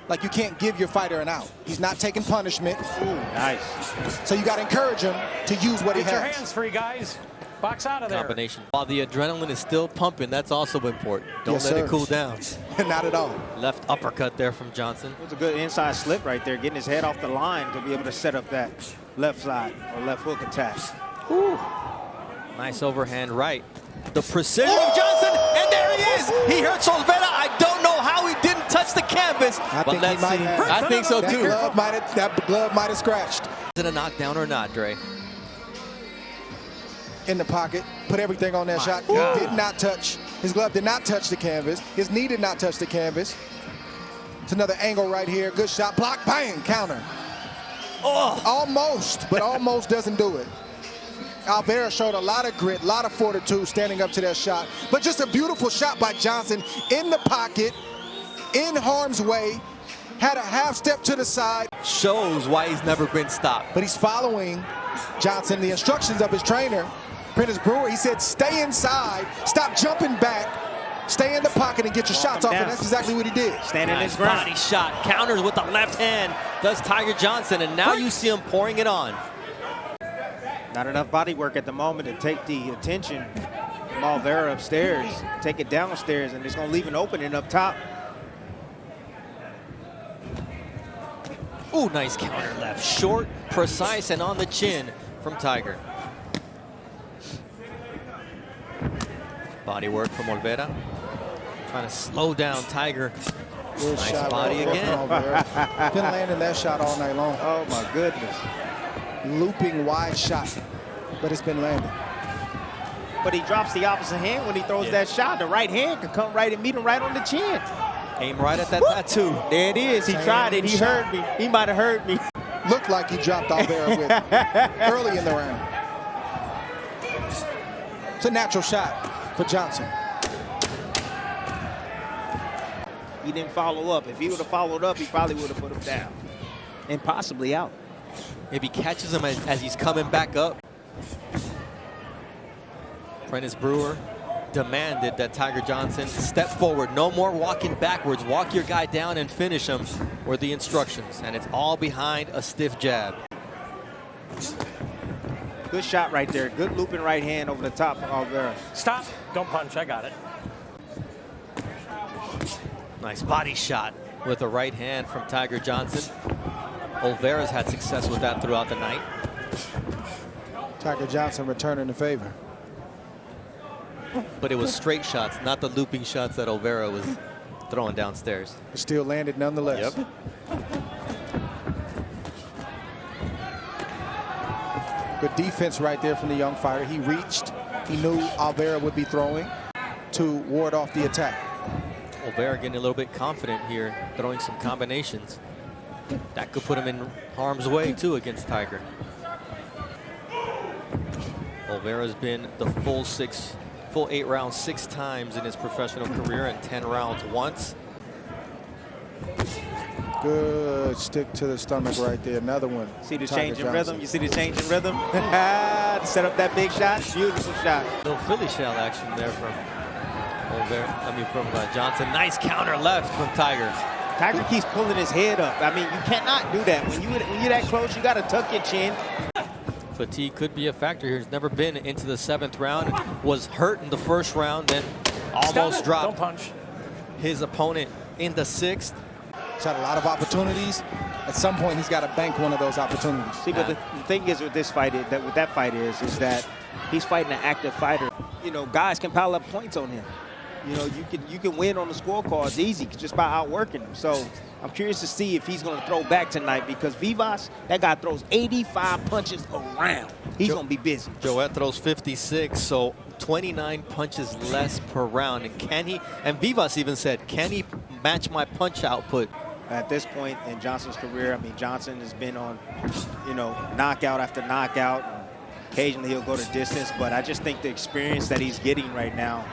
Like, you can't give your fighter an out. He's not taking punishment. Ooh, nice. So you got to encourage him to use what he has. Get your hands free, guys. Box out of there. Combination. While the adrenaline is still pumping, that's also important. Don't let it cool down. Not at all. Left uppercut there from Johnson. It was a good inside slip right there, getting his head off the line to be able to set up that left side or left hook attack. Ooh. Nice overhand right. The precision of Johnson, and there he is. He hurts Olvera. I don't know how he didn't touch the canvas, but let's see. I think so too. That glove might have scratched. Is it a knockdown or not, Dre? In the pocket, put everything on that shot. God. He did not touch. His glove did not touch the canvas. His knee did not touch the canvas. It's another angle right here. Good shot. Block, bang, counter. Oh. Almost, but almost doesn't do it. Olvera showed a lot of grit, a lot of fortitude standing up to that shot. But just a beautiful shot by Johnson in the pocket. in harm's way, had a half step to the side. Shows why he's never been stopped. But he's following Johnson, the instructions of his trainer, Prentice Brewer. He said, stay inside, stop jumping back, stay in the pocket and get your shots off, and that's exactly what he did. Standing nice his body shot, counters with the left hand, does Tiger Johnson, and now you see him pouring it on. Not enough body work at the moment to take the attention from Olvera upstairs, take it downstairs, and it's going to leave an opening up top. Ooh, nice counter left. Short, precise, and on the chin from Tiger. Body work from Olvera. Trying to slow down Tiger. Good nice shot body right again. Been landing that shot all night long. Oh, my goodness. Looping wide shot, but it's been landing. But he drops the opposite hand when he throws that shot. The right hand could come right and meet him right on the chin. Aim right at that tattoo. There it is. He tried it. He heard me. He might have heard me. Looked like he dropped Olvera with early in the round. It's a natural shot for Johnson. He didn't follow up. If he would have followed up, he probably would have put him down and possibly out. If he catches him as he's coming back up. Prentice Brewer demanded that Tiger Johnson step forward. No more walking backwards. Walk your guy down and finish him were the instructions. And it's all behind a stiff jab. Good shot right there. Good looping right hand over the top of Olvera. Stop. Don't punch. I got it. Nice body shot with a right hand from Tiger Johnson. Olvera's had success with that throughout the night. Tiger Johnson returning the favor. But it was straight shots, not the looping shots that Olvera was throwing downstairs. Still landed nonetheless. Yep. Good defense right there from the young fighter. He reached. He knew Olvera would be throwing to ward off the attack. Olvera getting a little bit confident here, throwing some combinations. That could put him in harm's way, too, against Tiger. Olvera's been the full 8 rounds 6 times in his professional career and 10 rounds once. Good stick to the stomach right there. Another one. See the Tiger change in Johnson. rhythm? You see the change in rhythm? To set up that big shot. Beautiful shot. Little Philly shell action there from Johnson. Nice counter left from Tiger. Tiger keeps pulling his head up. I mean, you cannot do that. When you're that close, you got to tuck your chin. Fatigue could be a factor here. He's never been into the 7th round. Was hurt in the 1st round and almost dropped his opponent in the 6th. He's had a lot of opportunities. At some point, he's got to bank one of those opportunities. See, but the thing is with this fight, is that he's fighting an active fighter. You know, guys can pile up points on him. You know, you can win on the scorecards easy just by outworking him. So I'm curious to see if he's going to throw back tonight, because Vivas, that guy throws 85 punches around. He's going to be busy. Joet throws 56, so 29 punches less per round. And can he, and Vivas even said, can he match my punch output? At this point in Johnson's career, I mean, Johnson has been on, you know, knockout after knockout. Occasionally he'll go to distance, but I just think the experience that he's getting right now.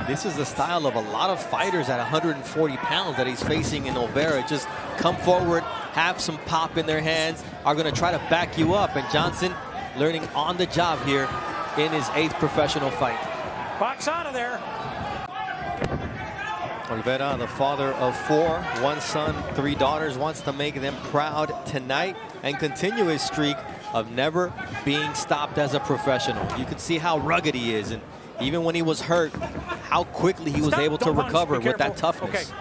This is the style of a lot of fighters at 140 pounds that he's facing in Olvera. Just come forward, have some pop in their hands, are going to try to back you up. And Johnson learning on the job here in his 8th professional fight. Box out of there. Olvera, the father of 4, 1 son, 3 daughters, wants to make them proud tonight and continue his streak of never being stopped as a professional. You can see how rugged he is, and even when he was hurt, how quickly he was able to recover with that toughness.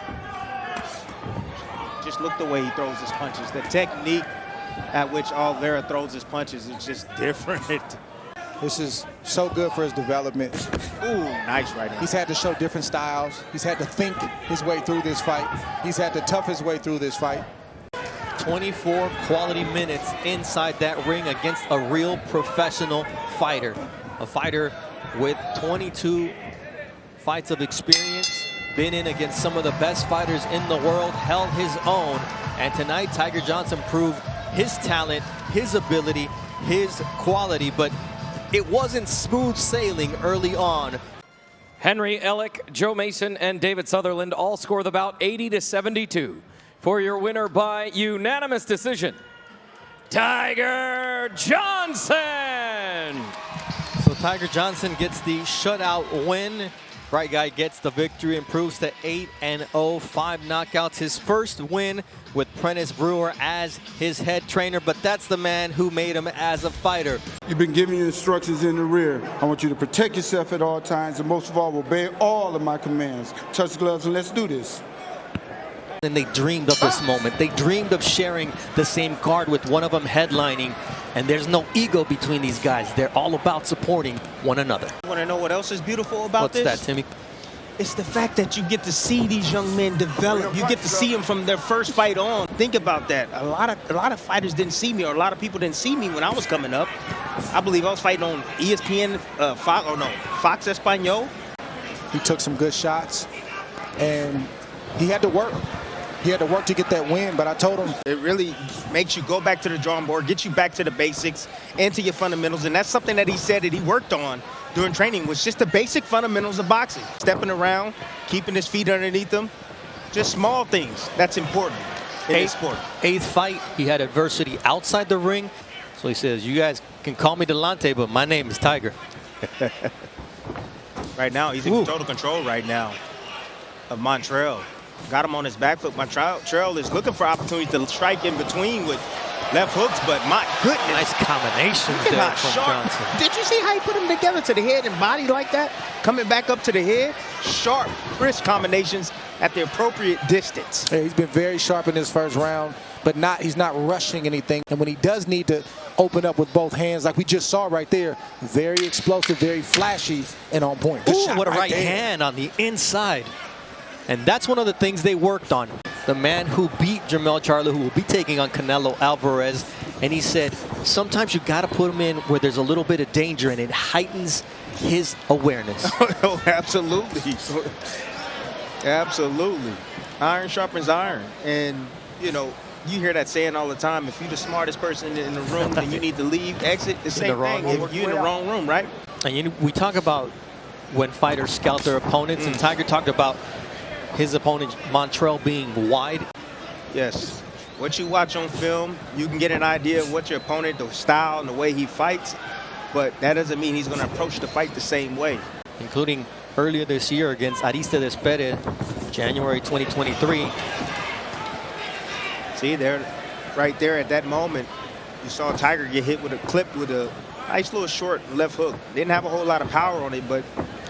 Just look the way he throws his punches. The technique at which Olvera throws his punches is just different. This is so good for his development. Ooh, nice right hand. He's had to show different styles. He's had to think his way through this fight. He's had to tough his way through this fight. 24 quality minutes inside that ring against a real professional fighter. A fighter with 22 fights of experience, been in against some of the best fighters in the world, held his own. And tonight, Tiger Johnson proved his talent, his ability, his quality, but it wasn't smooth sailing early on. Henry Ellick, Joe Mason, and David Sutherland all score the bout 80-72. For your winner by unanimous decision, Tiger Johnson. So Tiger Johnson gets the shutout win. Bright Guy gets the victory, improves to 8-0, 5 knockouts. His first win with Prentice Brewer as his head trainer, but that's the man who made him as a fighter. You've been giving you instructions in the rear. I want you to protect yourself at all times, and most of all, obey all of my commands. Touch the gloves and let's do this. And they dreamed of this moment. They dreamed of sharing the same card with one of them headlining, and there's no ego between these guys. They're all about supporting one another. You want to know what else is beautiful about What's this? that, Timmy? It's the fact that you get to see these young men develop. You get to see them from their first fight on. Think about that. A lot of fighters didn't see me, or a lot of people didn't see me when I was coming up. I believe I was fighting on ESPN, Fox Espanol. He took some good shots, and he had to work. He had to work to get that win, but I told him. It really makes you go back to the drawing board, get you back to the basics and to your fundamentals, and that's something that he said that he worked on during training, was just the basic fundamentals of boxing. Stepping around, keeping his feet underneath him, just small things. That's important in this sport. Eighth fight, he had adversity outside the ring, so he says, you guys can call me Delante, but my name is Tiger. Right now, he's in total control right now of Montreal. Got him on his back foot. Montreal is looking for opportunities to strike in between with left hooks, but my goodness. Nice combination there from Johnson. Did you see how he put them together to the head and body like that? Coming back up to the head. Sharp, crisp combinations at the appropriate distance. Yeah, he's been very sharp in this first round, but he's not rushing anything. And when he does need to open up with both hands, like we just saw right there, very explosive, very flashy, and on point. Good shot What a right right there. hand on the inside. And that's one of the things they worked on. The man who beat Jermell Charlo, who will be taking on Canelo Alvarez. And he said, sometimes you got to put him in where there's a little bit of danger, and it heightens his awareness. Oh, absolutely. Absolutely. Iron sharpens iron. And, you know, you hear that saying all the time. If you're the smartest person in the room and you need to leave, exit, the same thing. If you're in the wrong room, right? And we talk about when fighters scout their opponents, and Tiger talked about his opponent, Montreal, being wide. Yes. What you watch on film, you can get an idea of what your opponent, the style and the way he fights, but that doesn't mean he's going to approach the fight the same way. Including earlier this year against Aristides Perez, January 2023. See, there, right there at that moment, you saw Tiger get hit with a clip with a nice little short left hook. Didn't have a whole lot of power on it, but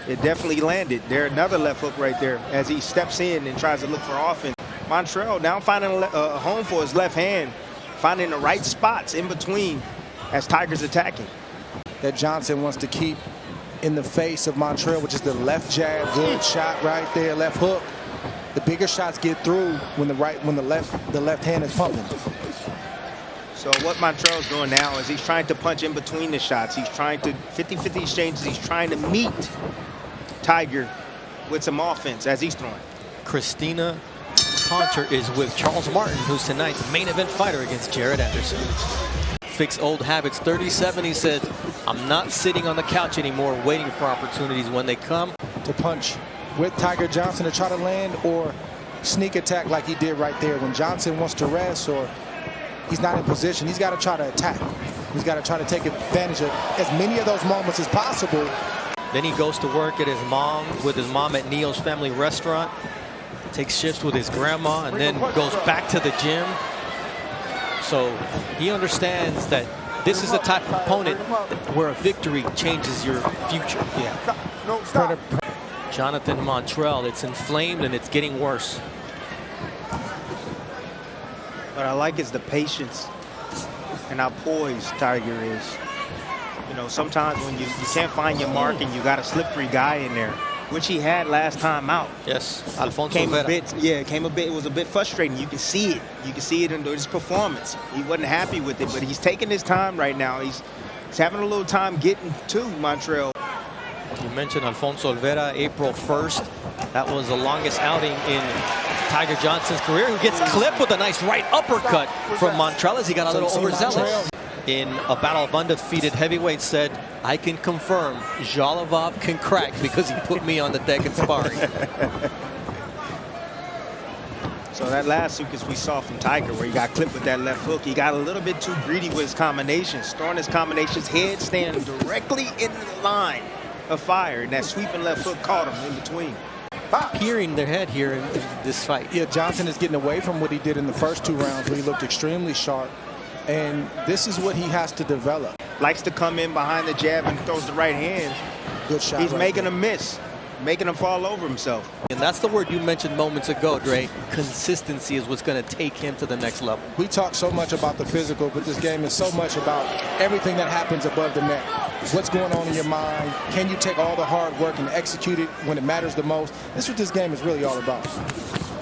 it definitely landed. There, another left hook right there as he steps in and tries to look for offense. Montreal now finding a home for his left hand, finding the right spots in between as Tiger's attacking. That Johnson wants to keep in the face of Montreal, which is the left jab, good shot right there, left hook. The bigger shots get through when the left hand is pumping. So what Montreal's doing now is he's trying to punch in between the shots. He's trying to 50-50 exchanges. He's trying to meet Tiger with some offense as he's throwing. Christina Concher is with Charles Martin, who's tonight's main event fighter against Jared Anderson. Fix old habits. 37, he said, I'm not sitting on the couch anymore waiting for opportunities when they come. To punch with Tiger Johnson to try to land or sneak attack like he did right there. When Johnson wants to rest or he's not in position, he's got to try to attack. He's got to try to take advantage of as many of those moments as possible. Then he goes to work at his mom, with his mom at Neo's Family Restaurant, takes shifts with his grandma, and then goes back to the gym. So he understands that this is the type of opponent where a victory changes your future. Yeah. Jonathan Montreal, it's inflamed and it's getting worse. What I like is the patience and how poised Tiger is. You know, sometimes when you can't find your mark and you got a slippery guy in there, which he had last time out. Yes, Alfonso came Olvera. It was a bit frustrating. You can see it. You can see it in his performance. He wasn't happy with it, but he's taking his time right now. He's having a little time getting to Montreal. You mentioned Alfonso Olvera, April 1st. That was the longest outing in Tiger Johnson's career, who gets clipped with a nice right uppercut from Montreal as he got a little overzealous. in a battle of undefeated heavyweights said, I can confirm Jalovov can crack because he put me on the deck in sparring. So that last sequence we saw from Tiger where he got clipped with that left hook, he got a little bit too greedy with his combinations, throwing his combinations, head standing directly in the line of fire, and that sweeping left hook caught him in between. Gearing their head here in this fight. Yeah, Johnson is getting away from what he did in the first 2 rounds where he looked extremely sharp, and this is what he has to develop. Likes to come in behind the jab and throws the right hand. Good shot. He's right making there. a miss, making him fall over himself. And that's the word you mentioned moments ago, Dre. Consistency is what's going to take him to the next level. We talk so much about the physical, but this game is so much about everything that happens above the net. What's going on in your mind? Can you take all the hard work and execute it when it matters the most? That's what this game is really all about.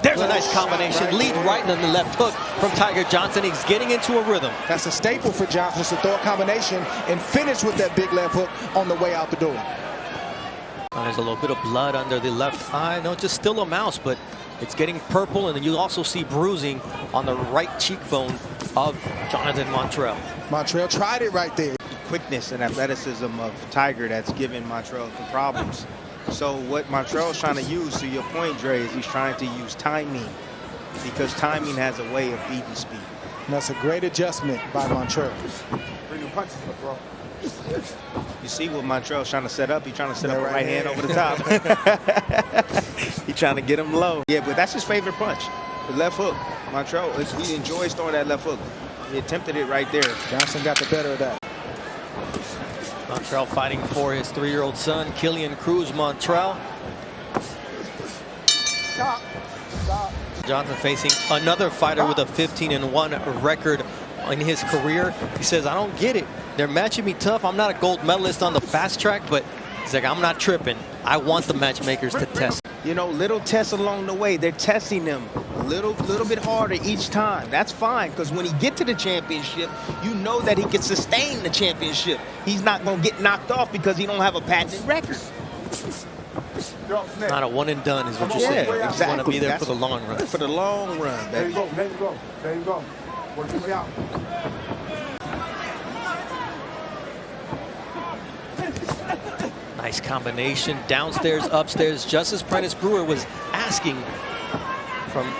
There's a nice combination. Lead right on the left hook from Tiger Johnson. He's getting into a rhythm. That's a staple for Johnson, to throw a combination and finish with that big left hook on the way out the door. There's a little bit of blood under the left eye. No, just still a mouse, but it's getting purple, and then you also see bruising on the right cheekbone of Jonathan Montreal. Montreal tried it right there. Quickness and athleticism of Tiger that's giving Montreal some problems. So what Montreal's trying to use, to your point, Dre, is he's trying to use timing, because timing has a way of beating speed. And that's a great adjustment by Montreal. Bring your punches up, bro. You see what Montreal's trying to set up? He's trying to set up a right hand over the top. He's trying to get him low. Yeah, but that's his favorite punch, the left hook. Montreal, he enjoys throwing that left hook. He attempted it right there. Johnson got the better of that. Montreal fighting for his 3-year-old son, Killian Cruz Montreal. Stop. Stop. Johnson facing another fighter with a 15-1 record in his career. He says, I don't get it. They're matching me tough. I'm not a gold medalist on the fast track, but he's like, I'm not tripping. I want the matchmakers to test. You know, little tests along the way. They're testing him a little bit harder each time. That's fine, because when he get to the championship, you know that he can sustain the championship. He's not going to get knocked off because he don't have a patented record. Not a one and done is what you're saying. Yeah, exactly. You want to be there for the long run. For the long run. There you go. There you go. There you go. Work your way out. Nice combination, downstairs, upstairs, just as Prentice Brewer was asking from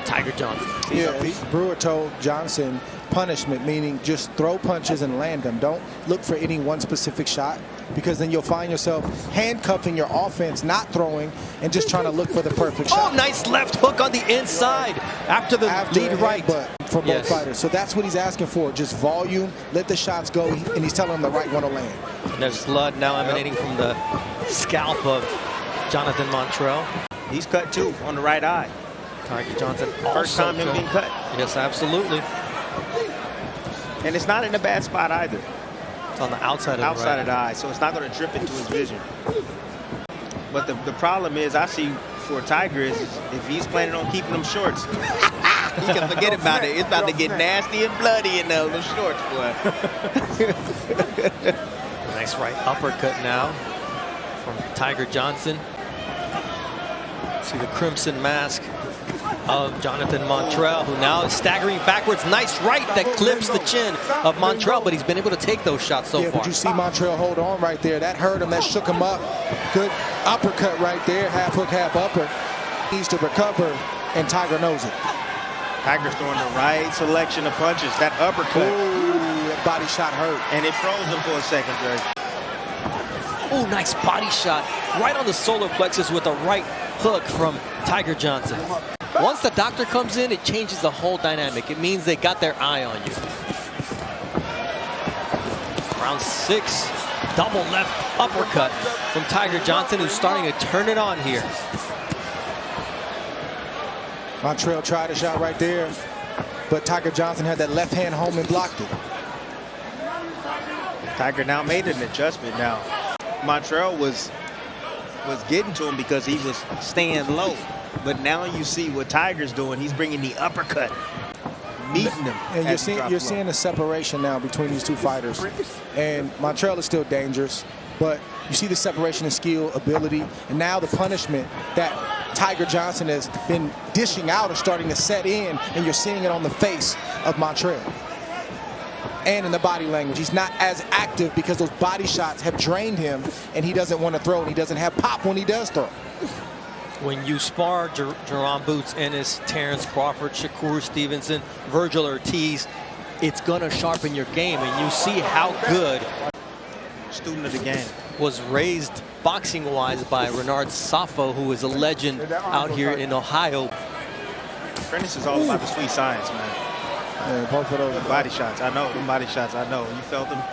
Tiger Johnson. Yeah, Brewer told Johnson punishment, meaning just throw punches and land them. Don't look for any one specific shot, because then you'll find yourself handcuffing your offense, not throwing, and just trying to look for the perfect shot. Oh, nice left hook on the inside after the lead right. For both fighters. So that's what he's asking for, just volume, let the shots go, and he's telling him the right one to land. And there's blood now emanating from the scalp of Jonathan Montreal. He's cut too on the right eye. Tiger Johnson First time him being cut. Yes, absolutely. And it's not in a bad spot either. It's on the outside of the outside of the eye, so it's not going to drip into his vision. But the problem is, I see for Tiger, is if he's planning on keeping them shorts, he can forget about it. It's about to get nasty and bloody in those shorts, boy. Nice right uppercut now from Tiger Johnson. See the crimson mask of Jonathan Montreal, who now is staggering backwards. Nice right that clips the chin of Montreal, but he's been able to take those shots so far. But you see Montreal hold on right there. That hurt him. That shook him up. Good uppercut right there. Half hook, half upper. Needs to recover, and Tiger knows it. Tiger's throwing the right selection of punches. That uppercut. Ooh, that body shot hurt. And it froze him for a second, Dre. Oh, nice body shot right on the solar plexus with a right hook from Tiger Johnson. Once the doctor comes in, it changes the whole dynamic. It means they got their eye on you. Round 6, double left uppercut from Tiger Johnson, who's starting to turn it on here. Montreal tried a shot right there, but Tiger Johnson had that left hand home and blocked it. Tiger now made an adjustment now. Montreal was getting to him because he was staying low. But now you see what Tiger's doing. He's bringing the uppercut, meeting him. And you're seeing a separation now between these two fighters. And Montreal is still dangerous, but you see the separation in skill, ability, and now the punishment that Tiger Johnson has been dishing out is starting to set in, and you're seeing it on the face of Montreal. and in the body language. He's not as active because those body shots have drained him, and he doesn't want to throw, and he doesn't have pop when he does throw. When you spar Jerron Boots, Ennis, Terrence Crawford, Shakur Stevenson, Virgil Ortiz, it's going to sharpen your game, and you see how good Student of the game was raised boxing-wise by Renard Safo, who is a legend out here in Ohio. Prentice is all about the sweet science, man. Yeah, both of those body shots, I know. Them body shots, I know. You felt them?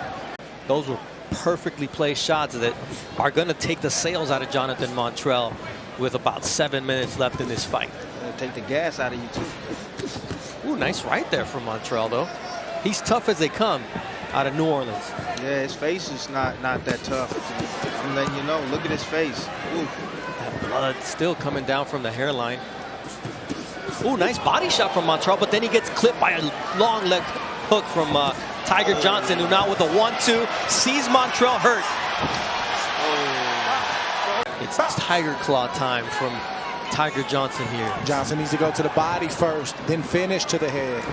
Those were perfectly placed shots that are going to take the sails out of Jonathan Montreal with about 7 minutes left in this fight. It'll take the gas out of you, too. Ooh, nice right there from Montreal, though. He's tough as they come out of New Orleans. Yeah, his face is not that tough. I'm letting you know. Look at his face. Ooh. That blood still coming down from the hairline. Ooh, nice body shot from Montreal, but then he gets clipped by a long leg hook from Tiger Johnson, who now with a 1-2 sees Montreal hurt. Oh. It's Tiger Claw time from Tiger Johnson here. Johnson needs to go to the body first, then finish to the head.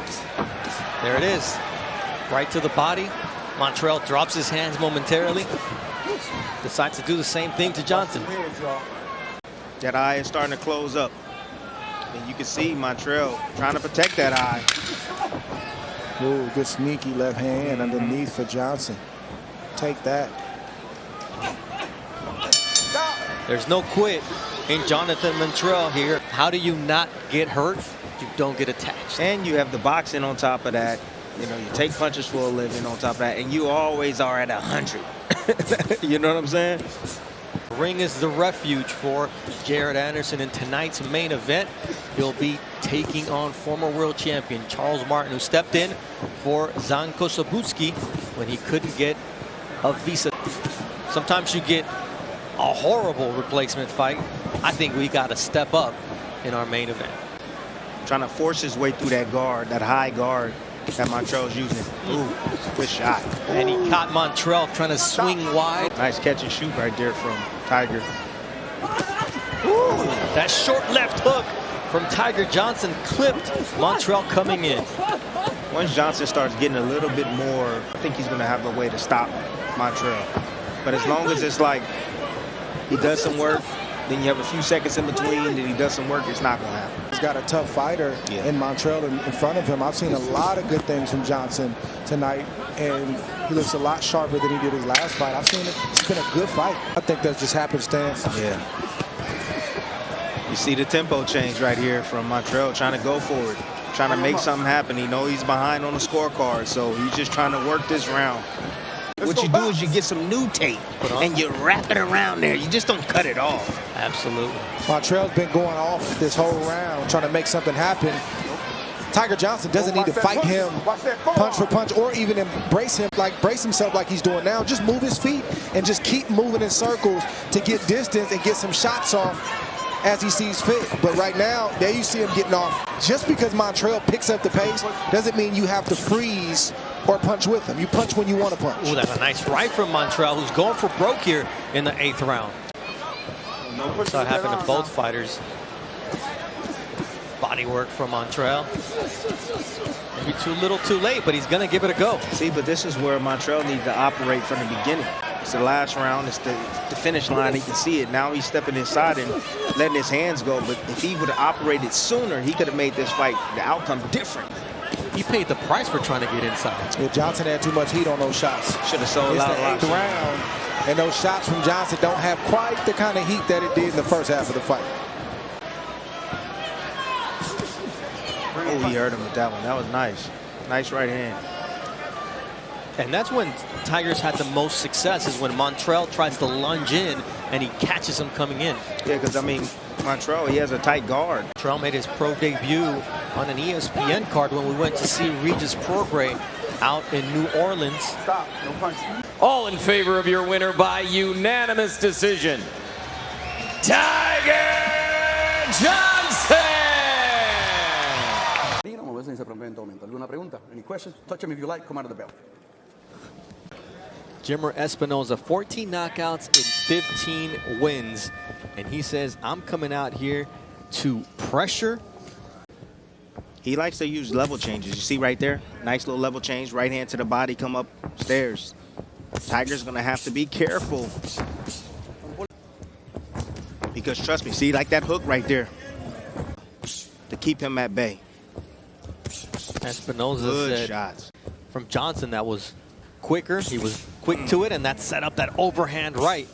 There it is. Right to the body. Montreal drops his hands momentarily. Decides to do the same thing to Johnson. That eye is starting to close up. And you can see Montreal trying to protect that eye. Ooh, good sneaky left hand underneath for Johnson. Take that. There's no quit in Jonathan Montreal here. How do you not get hurt? You don't get attached. And you have the boxing on top of that. You know, you take punches for a living on top of that, and you always are at 100. You know what I'm saying? Ring is the refuge for Jared Anderson in tonight's main event. He'll be taking on former world champion Charles Martin, who stepped in for Zan Kosobuski when he couldn't get a visa. Sometimes you get a horrible replacement fight. I think we got to step up in our main event. Trying to force his way through that guard, that high guard that Montreal's using. Ooh, good shot. And he caught Montreal trying to swing wide. Nice catch and shoot right there from Tiger. Ooh, that short left hook from Tiger Johnson clipped Montreal coming in. Once Johnson starts getting a little bit more, I think he's going to have a way to stop Montreal. But as long as it's like he does some work, then you have a few seconds in between, then he does some work, it's not going to happen. He's got a tough fighter in Montreal in front of him. I've seen a lot of good things from Johnson tonight, and he looks a lot sharper than he did his last fight. I've seen it. It's been a good fight. I think that's just happenstance. Yeah. You see the tempo change right here from Montreal, trying to go for it, trying to make something happen. He knows he's behind on the scorecard, so he's just trying to work this round. What you do is you get some new tape and you wrap it around there. You just don't cut it off. Absolutely. Montreal's been going off this whole round, trying to make something happen. Tiger Johnson doesn't need to fight him punch for punch or even embrace him, brace himself like he's doing now. Just move his feet and just keep moving in circles to get distance and get some shots off as he sees fit. But right now, there you see him getting off. Just because Montreal picks up the pace doesn't mean you have to freeze or punch with him. You punch when you want to punch. Ooh, that's a nice right from Montreal, who's going for broke here in the 8th round. Saw it happen to both fighters. Body work from Montreal. Maybe too little too late, but he's going to give it a go. See, but this is where Montreal needs to operate from the beginning. It's the last round. It's the finish line. He can see it. Now he's stepping inside and letting his hands go. But if he would have operated sooner, he could have made this fight, the outcome, different. He paid the price for trying to get inside. Yeah, Johnson had too much heat on those shots. Should have sold out. It's the 8th round, and those shots from Johnson don't have quite the kind of heat that it did in the first half of the fight. Oh, he hurt him with that one. That was nice. Nice right hand. And that's when Tigers had the most success, is when Montreal tries to lunge in and he catches him coming in. Yeah, because, I mean, Montreal, he has a tight guard. Montreal made his pro debut on an ESPN card when we went to see Regis Prograis out in New Orleans. Stop. No punch. All in favor of your winner by unanimous decision, Tiger Johnson! ¿Alguna pregunta? Any questions? Touch him if you like. Come out of the bell. Jimmer Espinosa, 14 knockouts in 15 wins. And he says, I'm coming out here to pressure. He likes to use level changes. You see right there? Nice little level change. Right hand to the body, come up stairs. Tiger's going to have to be careful. Because trust me, see, like that hook right there. To keep him at bay. Espinosa Good said shots. From Johnson that was quicker. He was quick to it, and that set up that overhand right.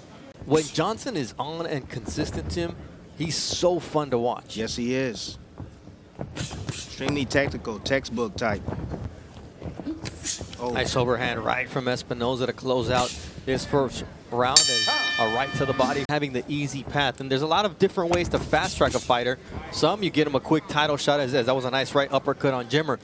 When Johnson is on and consistent, Tim, he's so fun to watch. Yes, he is. Extremely technical, textbook type. Oh. Nice overhand right from Espinosa to close out his first round. And a right to the body, having the easy path. And there's a lot of different ways to fast track a fighter. Some, you get him a quick title shot, as that was a nice right uppercut on Jimmer.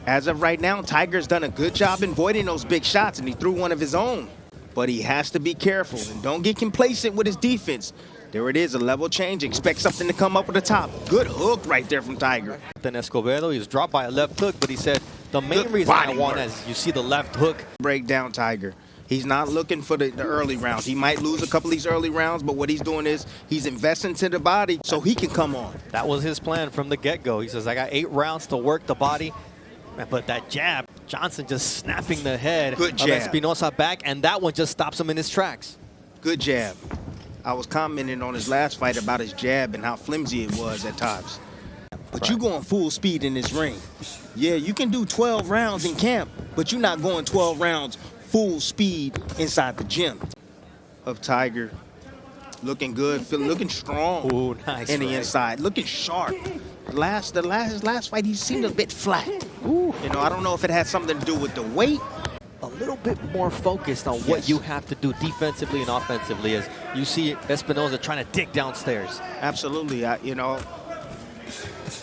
As of right now, Tiger's done a good job in avoiding those big shots, and he threw one of his own. But he has to be careful and don't get complacent with his defense. There it is, a level change. Expect something to come up at the top. Good hook right there from Tiger. Then Escobedo, he was dropped by a left hook, but he said the main reason I won is you see the left hook. Break down Tiger. He's not looking for the early rounds. He might lose a couple of these early rounds, but what he's doing is he's investing to the body so he can come on. That was his plan from the get-go. He says, I got 8 rounds to work the body. But that jab, Johnson just snapping the head of Espinosa back, and that one just stops him in his tracks. Good jab. I was commenting on his last fight about his jab and how flimsy it was at times. But you going full speed in this ring. Yeah, you can do 12 rounds in camp, but you're not going 12 rounds full speed inside the gym. Of Tiger, looking good, looking strong. Ooh, nice in the inside, looking sharp. His last fight, he seemed a bit flat. Ooh. You know, I don't know if it had something to do with the weight. A little bit more focused on what you have to do defensively and offensively, as you see Espinosa trying to dig downstairs. Absolutely, you know,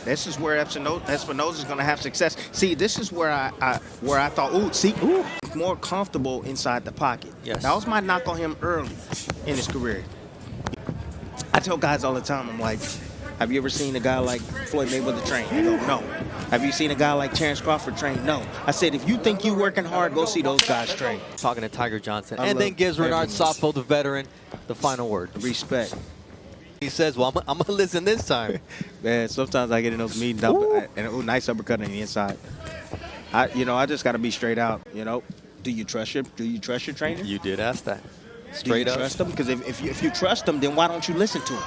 this is where Espinosa's going to have success. See, this is where I thought, more comfortable inside the pocket. Yes. That was my knock on him early in his career. I tell guys all the time, I'm like, have you ever seen a guy like Floyd Mayweather train? They go, no. Have you seen a guy like Terrence Crawford train? No. I said, if you think you're working hard, go see those guys train. Talking to Tiger Johnson, and then gives Renard Saffold, the veteran, the final word. Respect. He says, well, I'm going to listen this time. Man, sometimes I get in those meetings, and nice uppercut on the inside. I just got to be straight out, you know. Do you trust your trainer? You did ask that. Straight up. Do you trust him? Because if you trust him, then why don't you listen to him?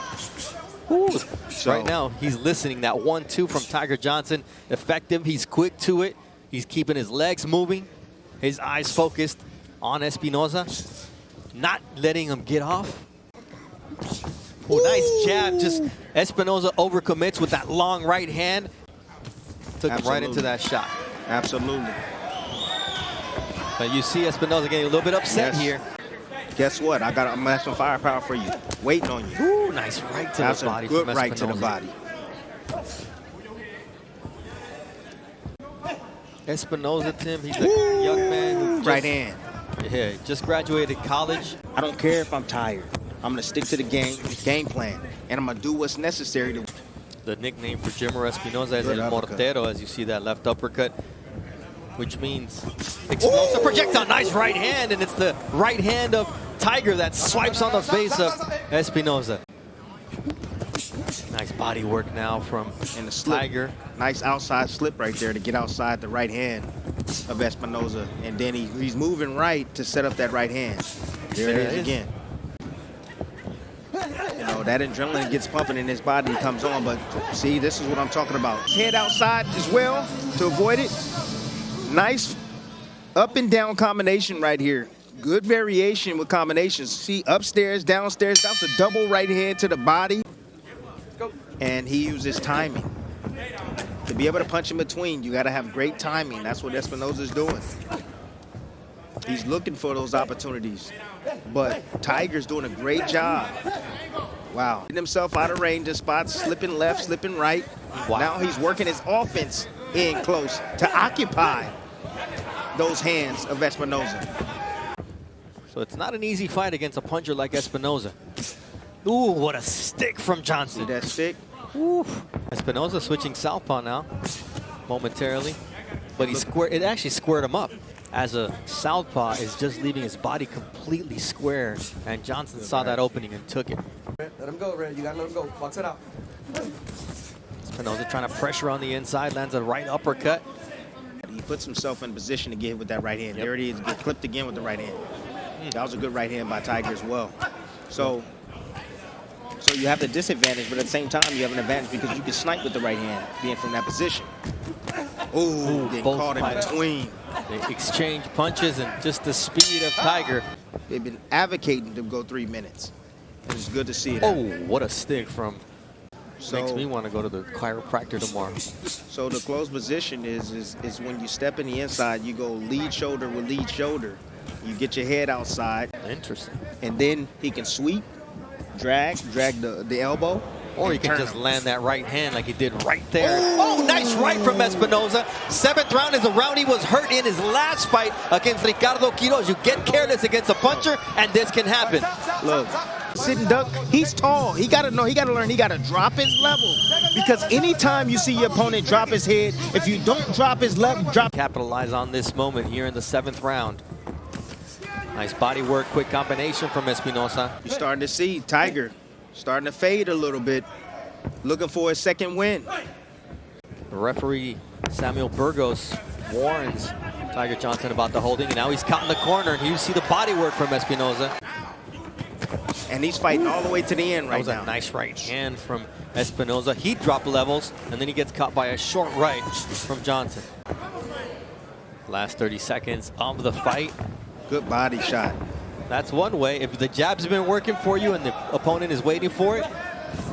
So, right now, he's listening. That 1-2 from Tiger Johnson, effective. He's quick to it. He's keeping his legs moving, his eyes focused on Espinosa, not letting him get off. Oh, nice jab. Just Espinosa overcommits with that long right hand. Took him right into that shot. Absolutely. But you see Espinosa getting a little bit upset here. Guess what? I'm gonna have some firepower for you. Waiting on you. Ooh, nice right to the body. Good right to the body. Espinosa, Tim, he's a young man. Right hand. Yeah, just graduated college. I don't care if I'm tired. I'm gonna stick to the game plan, and I'm gonna do what's necessary to. The nickname for Jimmer Espinosa is El Mortero, as you see that left uppercut, which means explosive projectile. Nice right hand, and it's the right hand of Tiger that swipes on the face of Espinosa. Nice body work now from Tiger. Nice outside slip right there to get outside the right hand of Espinosa, and then he's moving right to set up that right hand. There it is again. You know, that adrenaline gets pumping in his body, comes on, but see, this is what I'm talking about. Head outside as well to avoid it. Nice up and down combination right here. Good variation with combinations. See, upstairs, downstairs. That's a double right hand to the body. And he uses timing. To be able to punch in between, you got to have great timing. That's what Espinosa's doing. He's looking for those opportunities. But Tiger's doing a great job. Wow. Getting himself out of range of spots, slipping left, slipping right. Wow. Now he's working his offense in close to occupy those hands of Espinosa. So it's not an easy fight against a puncher like Espinosa. Ooh, what a stick from Johnson. See that stick? Ooh. Espinosa switching southpaw now, momentarily. But it actually squared him up. As a southpaw is just leaving his body completely square. And Johnson saw that opening and took it. Let him go, Red. You gotta let him go. Box it out. Espinosa trying to pressure on the inside, lands a right uppercut. He puts himself in position to get hit with that right hand. There it is, get clipped again with the right hand. That was a good right hand by Tiger as well. So you have the disadvantage, but at the same time, you have an advantage because you can snipe with the right hand, being from that position. Ooh, getting caught in between. They exchange punches, and just the speed of Tiger. They've been advocating to go 3 minutes. It's good to see it. Oh, what a stick from. Makes me want to go to the chiropractor tomorrow. So the closed position is when you step in the inside, you go lead shoulder with lead shoulder. You get your head outside. Interesting. And then he can sweep, drag the elbow. Or he can just land that right hand like he did right there. Oh, nice right from Espinosa. 7th round is a round he was hurt in his last fight against Ricardo Quiroz. You get careless against a puncher, and this can happen. Look, sitting duck, he's tall. He got to learn, he got to drop his level. Because anytime you see your opponent drop his head, if you don't drop his level, Capitalize on this moment here in the 7th round. Nice body work, quick combination from Espinosa. You're starting to see Tiger starting to fade a little bit, looking for his second win. The referee, Samuel Burgos, warns Tiger Johnson about the holding, and now he's caught in the corner, and you see the body work from Espinosa. And he's fighting all the way to the end right now. That was a nice right hand from Espinosa. He dropped levels, and then he gets caught by a short right from Johnson. Last 30 seconds of the fight. Good body shot. That's one way. If the jabs have been working for you and the opponent is waiting for it,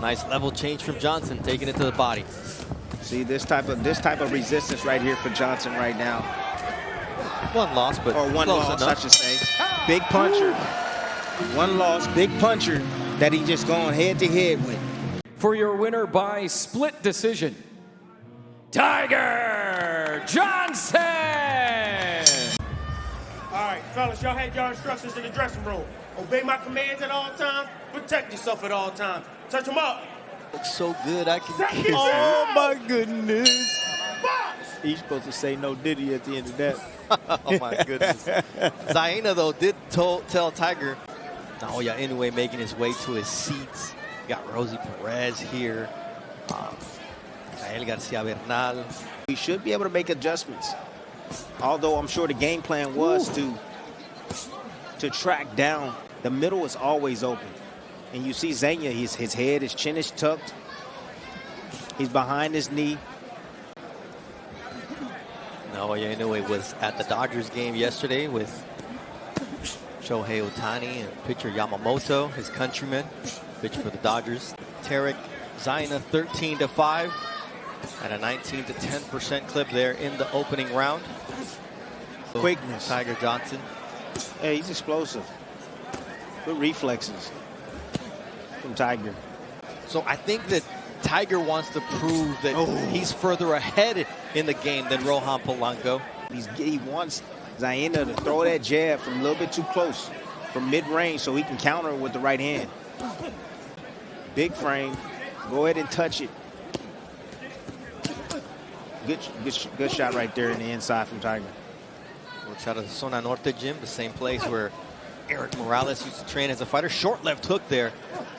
nice level change from Johnson, taking it to the body. See this type of resistance right here for Johnson right now. One loss, but or one close loss, enough. I should say. Big puncher. One loss, big puncher that he just going head to head with. For your winner by split decision, Tiger Johnson. All right, fellas, y'all had your instructions in the dressing room. Obey my commands at all times. Protect yourself at all times. Touch them up. Looks so good. I can. Oh my goodness. He's supposed to say no Diddy at the end of that. Oh my goodness. Zaina though did tell Tiger. Oh yeah. Anyway, making his way to his seats. Got Rosie Perez here. Garcia Bernal. We should be able to make adjustments. Although I'm sure the game plan was to track down. The middle is always open. And you see Zaina, his head, his chin is tucked. He's behind his knee. Naoya Inoue was at the Dodgers game yesterday with Shohei Ohtani and pitcher Yamamoto, his countryman, pitcher for the Dodgers. Tarek Zaina 13-5 at a 19 to 10% clip there in the opening round. Quickness. Tiger Johnson. Yeah, he's explosive. Good reflexes from Tiger. So I think that Tiger wants to prove that he's further ahead in the game than Rohan Polanco. He wants Zaina to throw that jab from a little bit too close, from mid-range, so he can counter it with the right hand. Big frame. Go ahead and touch it. Good shot right there in the inside from Tiger. Works out of the Zona Norte gym, the same place where Eric Morales used to train as a fighter. Short left hook there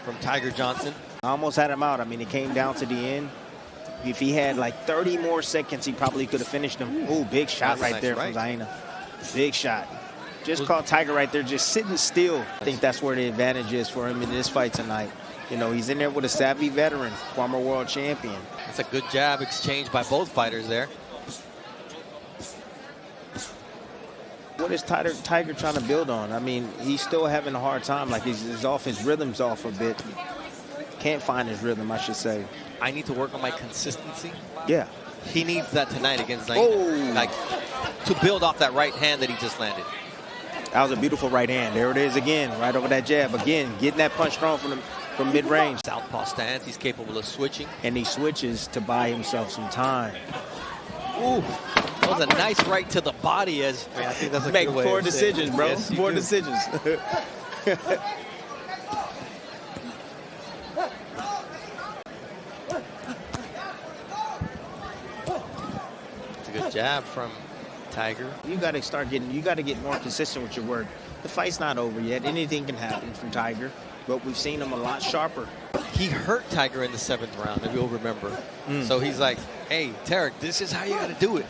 from Tiger Johnson. Almost had him out. I mean, it came down to the end. If he had like 30 more seconds, he probably could have finished him. Ooh, big shot right there from Zaina. Big shot. Just caught Tiger right there, just sitting still. I think that's where the advantage is for him in this fight tonight. You know, he's in there with a savvy veteran, former world champion. That's a good jab exchange by both fighters there. What is Tiger trying to build on? I mean, he's still having a hard time. Like his rhythm's off a bit. Can't find his rhythm, I should say. I need to work on my consistency. Yeah. He needs that tonight against Zaina. Like, to build off that right hand that he just landed. That was a beautiful right hand. There it is again, right over that jab. Again, getting that punch strong from mid-range. Southpaw stance, he's capable of switching. And he switches to buy himself some time. Ooh, that was a nice right to the body. I think that's a Make good way poor of decisions, bro. Yes, poor decisions. It's a good jab from Tiger. You got to get more consistent with your work. The fight's not over yet. Anything can happen from Tiger, but we've seen him a lot sharper he hurt Tiger in the 7th round, if you'll remember. So he's like, hey, Tarek, this is how you got to do it.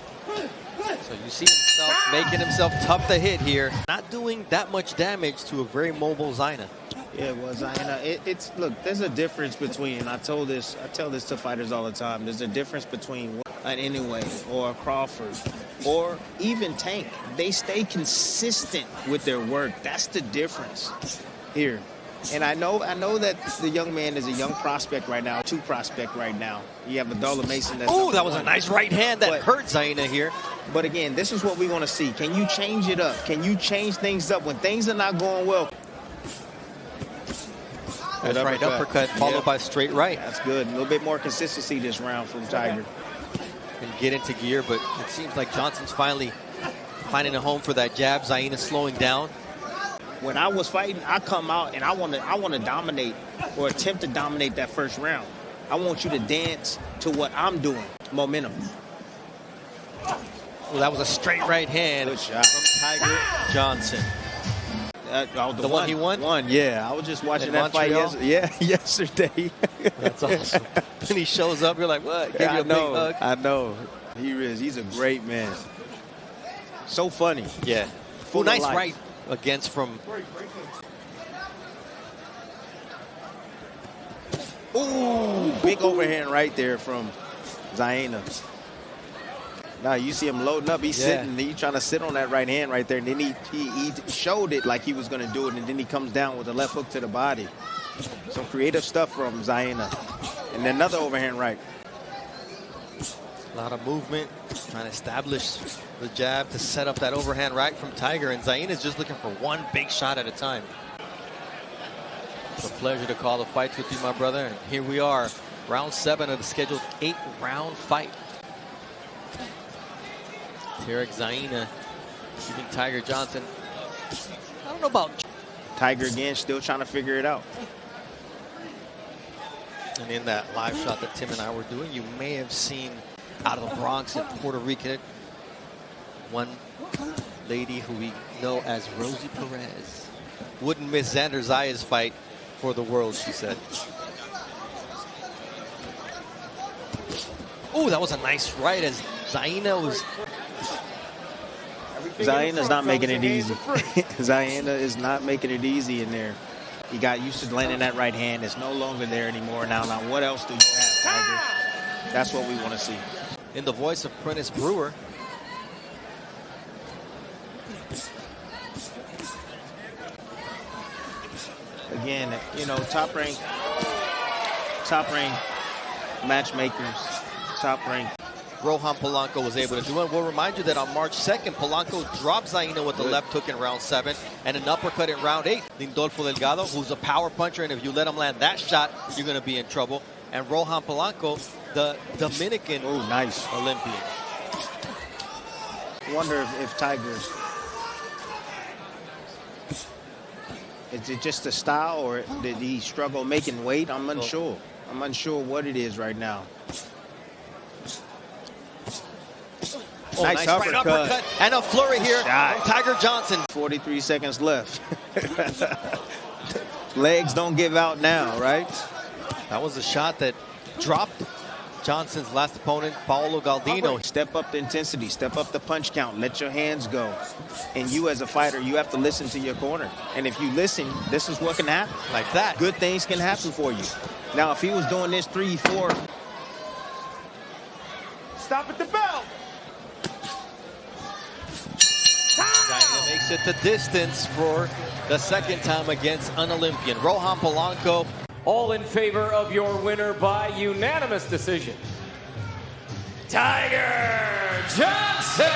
So you see himself making himself tough to hit here. Not doing that much damage to a very mobile Zaina. Yeah, well, Zaina, it's look, there's a difference between, and I tell this to fighters all the time, there's a difference between an Inoue or a Crawford or even Tank. They stay consistent with their work. That's the difference here. And I know that the young man is a young prospect right now, 2 prospect right now. You have Abdullah Mason. Oh, that was a nice right hand that hurt Zaina here. But again, this is what we want to see. Can you change it up? Can you change things up when things are not going well? That's right uppercut followed by straight right. That's good. A little bit more consistency this round from Tiger. And get into gear, but it seems like Johnson's finally finding a home for that jab. Zaina slowing down. When I was fighting, I come out and I want to dominate or attempt to dominate that first round. I want you to dance to what I'm doing. Momentum. Well, that was a straight right hand from Tiger Johnson. The one he won? Yeah, I was just watching that Montreal? fight yesterday. That's awesome. And he shows up, you're like, what? Give you a big hug. I know. He is. He's a great man. So funny. Yeah. Full nice life. right against from... Ooh, big overhand right there from Zaina. Now you see him loading up. He's sitting. He's trying to sit on that right hand right there. And then he showed it like he was going to do it. And then he comes down with a left hook to the body. Some creative stuff from Zaina. And another overhand right. A lot of movement. Trying to establish the jab to set up that overhand right from Tiger. And Zaina's just looking for one big shot at a time. It's a pleasure to call the fights with you, my brother. And here we are. Round 7 of the scheduled 8-round fight. Tarek Zaina keeping Tiger Johnson. I don't know about Tiger again, still trying to figure it out. And in that live shot that Tim and I were doing, you may have seen out of the Bronx in Puerto Rico, one lady who we know as Rosie Perez. Wouldn't miss Xander Zaya's fight for the world, she said. Oh, that was a nice right as Zaina was... Zaina's not making it easy. Zaina is not making it easy in there. He got used to landing that right hand. It's no longer there anymore now. Now, what else do you have, Tiger? That's what we want to see. In the voice of Prentice Brewer. Again, you know, top rank matchmakers, top rank. Rohan Polanco was able to do it. We'll remind you that on March 2nd, Polanco dropped Zaina with the left hook in round 7 and an uppercut in round 8. Lindolfo Delgado, who's a power puncher, and if you let him land that shot, you're going to be in trouble. And Rohan Polanco, the Dominican Olympian. I wonder if Tiger, is it just a style, or did he struggle making weight? I'm unsure. I'm unsure what it is right now. Oh, nice right uppercut and a flurry here from Tiger Johnson. 43 seconds left. Legs don't give out now, right? That was a shot that dropped Johnson's last opponent, Paolo Galdino. Step up the intensity, step up the punch count, let your hands go. And you as a fighter, you have to listen to your corner. And if you listen, this is what can happen. Like that. Good things can happen for you. Now, if he was doing this 3-4. Stop at the bell. Zaina makes it the distance for the second time against an Olympian. Rohan Polanco. All in favor of your winner by unanimous decision, Tiger Johnson.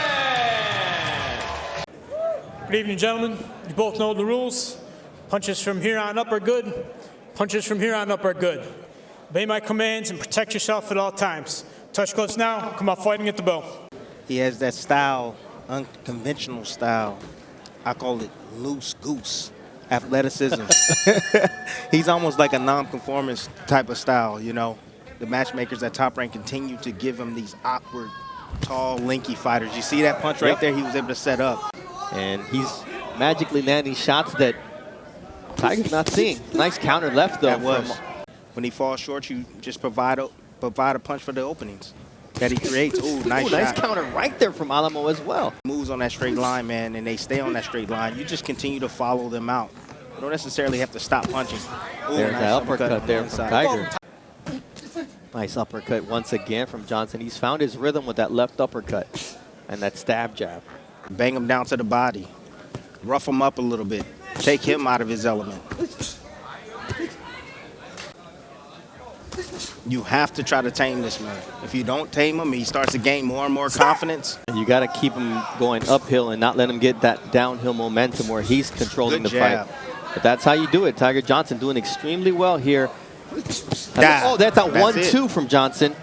Good evening, gentlemen. You both know the rules. Punches from here on up are good. Punches from here on up are good. Obey my commands and protect yourself at all times. Touch gloves now. Come out fighting at the bell. He has that style, unconventional style. I call it loose goose athleticism. He's almost like a non-conformist type of style, you know. The matchmakers at Top Rank continue to give him these awkward, tall, lanky fighters. You see that punch right there? He was able to set up. And he's magically landing shots that Tiger's not seeing. Nice counter left, though. That was. When he falls short, you just provide a punch for the openings that he creates. Ooh, nice shot. Nice counter right there from Alamo as well. Moves on that straight line, man, and they stay on that straight line. You just continue to follow them out. You don't necessarily have to stop punching. Ooh, There's nice the uppercut there from inside. Tiger. Nice uppercut once again from Johnson. He's found his rhythm with that left uppercut and that stab jab. Bang him down to the body. Rough him up a little bit. Take him out of his element. You have to try to tame this man. If you don't tame him, he starts to gain more and more confidence. And you got to keep him going uphill and not let him get that downhill momentum where he's controlling the fight. But that's how you do it. Tiger Johnson doing extremely well here. Oh, that's a 1-2 from Johnson.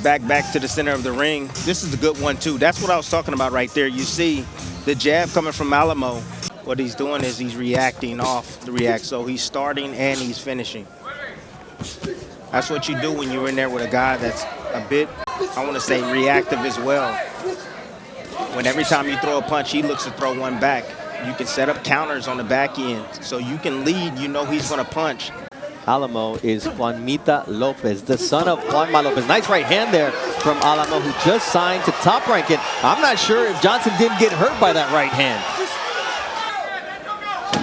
Back to the center of the ring. This is a good 1-2. That's what I was talking about right there. You see the jab coming from Alamo. What he's doing is he's reacting off the react. So he's starting and he's finishing. That's what you do when you're in there with a guy that's a bit, I want to say, reactive as well. When every time you throw a punch, he looks to throw one back. You can set up counters on the back end. So you can lead, you know he's going to punch. Alamo is Juanmita Lopez, the son of Juanma Lopez. Nice right hand there from Alamo, who just signed to Top Rank. And I'm not sure if Johnson didn't get hurt by that right hand.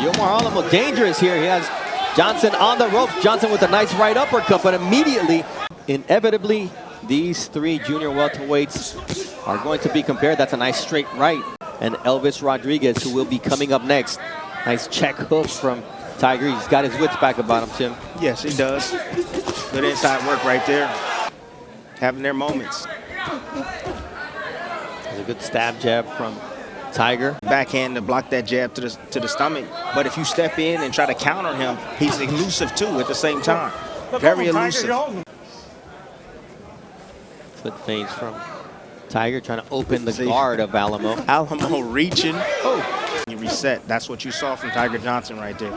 Yomar Alamo dangerous here. He has Johnson on the ropes. Johnson with a nice right uppercut, but inevitably, these three junior welterweights are going to be compared. That's a nice straight right. And Elvis Rodriguez, who will be coming up next. Nice check hook from Tiger. He's got his wits back about him, Tim. Yes, he does. Good inside work right there. Having their moments. There's a good stab jab from Tiger. Backhand to block that jab to the stomach. But if you step in and try to counter him, he's elusive too at the same time. Very elusive. Foot feints from Tiger, trying to open the guard of Alamo. Alamo reaching. Oh, you reset. That's what you saw from Tiger Johnson right there.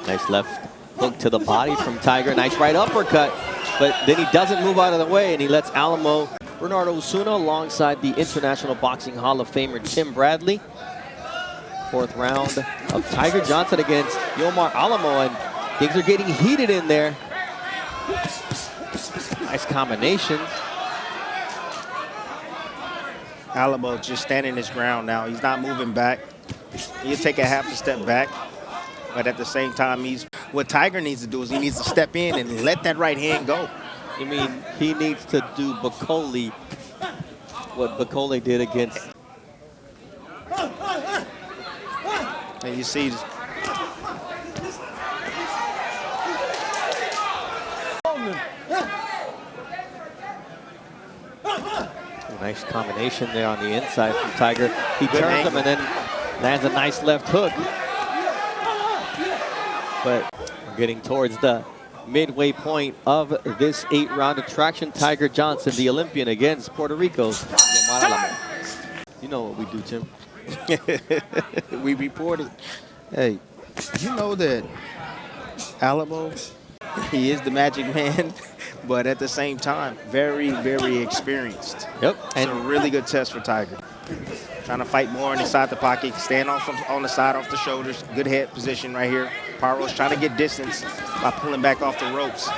Nice left hook to the body from Tiger. Nice right uppercut. But then he doesn't move out of the way, and he lets Alamo. Bernardo Osuna alongside the International Boxing Hall of Famer Tim Bradley. Fourth round of Tiger Johnson against Yomar Alamo, and things are getting heated in there. Nice combination. Alamo just standing his ground now. He's not moving back. He'll take a half a step back, but at the same time, what Tiger needs to do is he needs to step in and let that right hand go. I mean, he needs to do Bacoli, what Bacoli did against. And you see nice combination there on the inside from Tiger. He turns him and then lands a nice left hook. But we're getting towards the midway point of this 8-round attraction. Tiger Johnson, the Olympian, against Puerto Rico's Yomar Alamo. You know what we do, Tim. We reported. Hey, you know that Alamo, he is the magic man, but at the same time, very, very experienced. Yep. And it's a really good test for Tiger. Trying to fight more inside the pocket, stand off on the side, off the shoulders. Good head position right here. Paro's trying to get distance by pulling back off the ropes.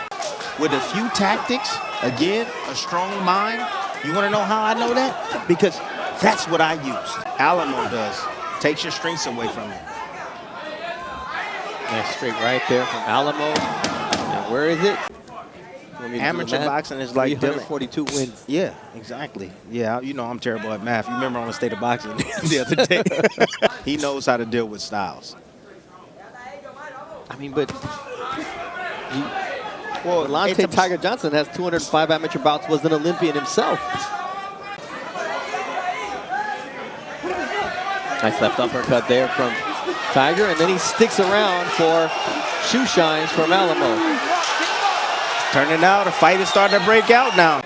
With a few tactics, again, a strong mind. You want to know how I know that? Because that's what I use. Alamo does. Takes your strengths away from you. Nice straight right there from Alamo. And where is it? Amateur boxing is like 342 wins. Yeah, exactly. Yeah, you know I'm terrible at math. You remember on the State of Boxing the other day? He knows how to deal with styles. I mean, but Delante Tiger Johnson has 205 amateur bouts, was an Olympian himself. Nice left uppercut there from Tiger, and then he sticks around for shoe shines from Alamo. Turning out, a fight is starting to break out now.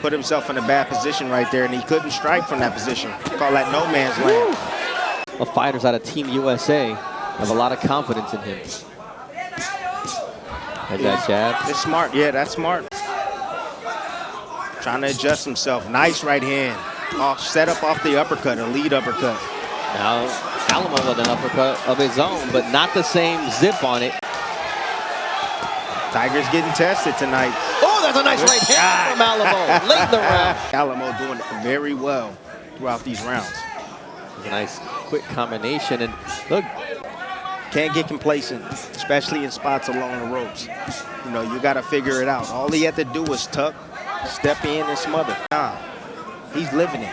Put himself in a bad position right there, and he couldn't strike from that position. Call that no man's land. The fighters out of Team USA have a lot of confidence in him. Had that jab. It's smart. Yeah, that's smart. Trying to adjust himself. Nice right hand. Set up off the uppercut, a lead uppercut. Now, Alamo with an uppercut of his own, but not the same zip on it. Tiger's getting tested tonight. Oh, that's a nice right hand from Alamo late in the round. Alamo doing very well throughout these rounds. A nice quick combination, and look, can't get complacent, especially in spots along the ropes. You know, you got to figure it out. All he had to do was tuck, step in, and smother. Nah, he's living it.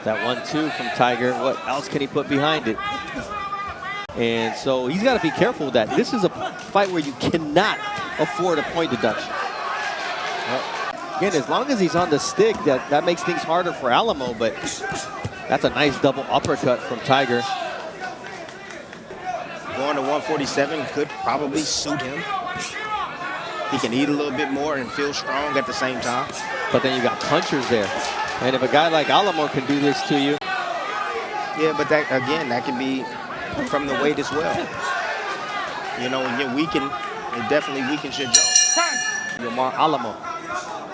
That 1-2 from Tiger, what else can he put behind it? And so he's got to be careful with that. This is a fight where you cannot afford a point deduction. Again, as long as he's on the stick, that makes things harder for Alamo, but that's a nice double uppercut from Tiger. Going to 147 could probably suit him. He can eat a little bit more and feel strong at the same time. But then you got punchers there. And if a guy like Alamo can do this to you. Yeah, but that, again, that can be from the weight as well. You know, when you're weakened, it definitely weakens your jaw. Yomar Alamo.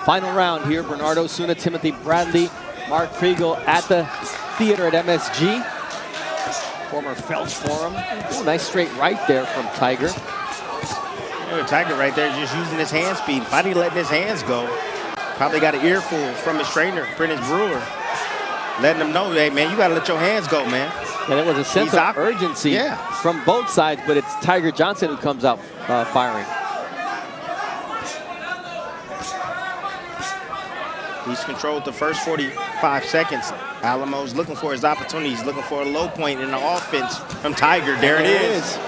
Final round here. Bernardo Suna, Timothy Bradley, Mark Kriegel at the theater at MSG. Former Phelps Forum. Ooh, nice straight right there from Tiger. Yeah, Tiger right there just using his hand speed. Finally letting his hands go. Probably got an earful from his trainer, Prentice Brewer. Letting him know, hey, man, you got to let your hands go, man. And it was a sense of urgency from both sides, but it's Tiger Johnson who comes out firing. He's controlled the first 45 seconds. Alamo's looking for his opportunity. He's looking for a low point in the offense from Tiger. There it is.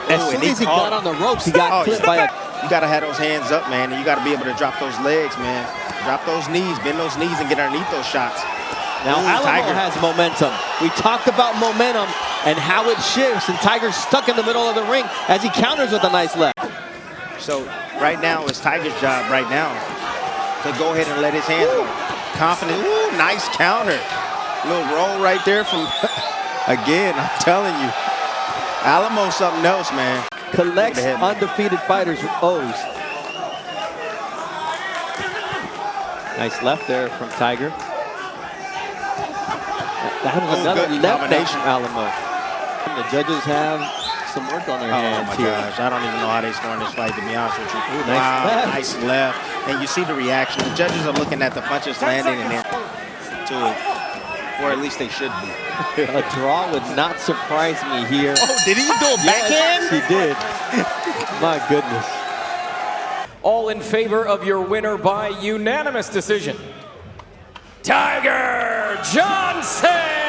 As soon as he got on the ropes, he got clipped by a... You got to have those hands up, man, and you got to be able to drop those legs, man. Drop those knees, bend those knees, and get underneath those shots. Now, Alamo has momentum. We talked about momentum and how it shifts, and Tiger's stuck in the middle of the ring as he counters with a nice left. So right now, it's Tiger's job right now to go ahead and let his hands go. Confident. Ooh, nice counter. Little roll right there from, again, I'm telling you. Alamo's something else, man. Collects undefeated fighters with O's. Nice left there from Tiger. That was another left there from Alamo. The judges have some work on their hands here. Oh my gosh, I don't even know how they're scoring this fight, to be honest with you. Ooh, nice left. And you see the reaction. The judges are looking at the punches landing and then to it. Or at least they should be. A draw would not surprise me here. Oh, did he do a backhand? Yes, he did. My goodness. All in favor of your winner by unanimous decision, Tiger Johnson!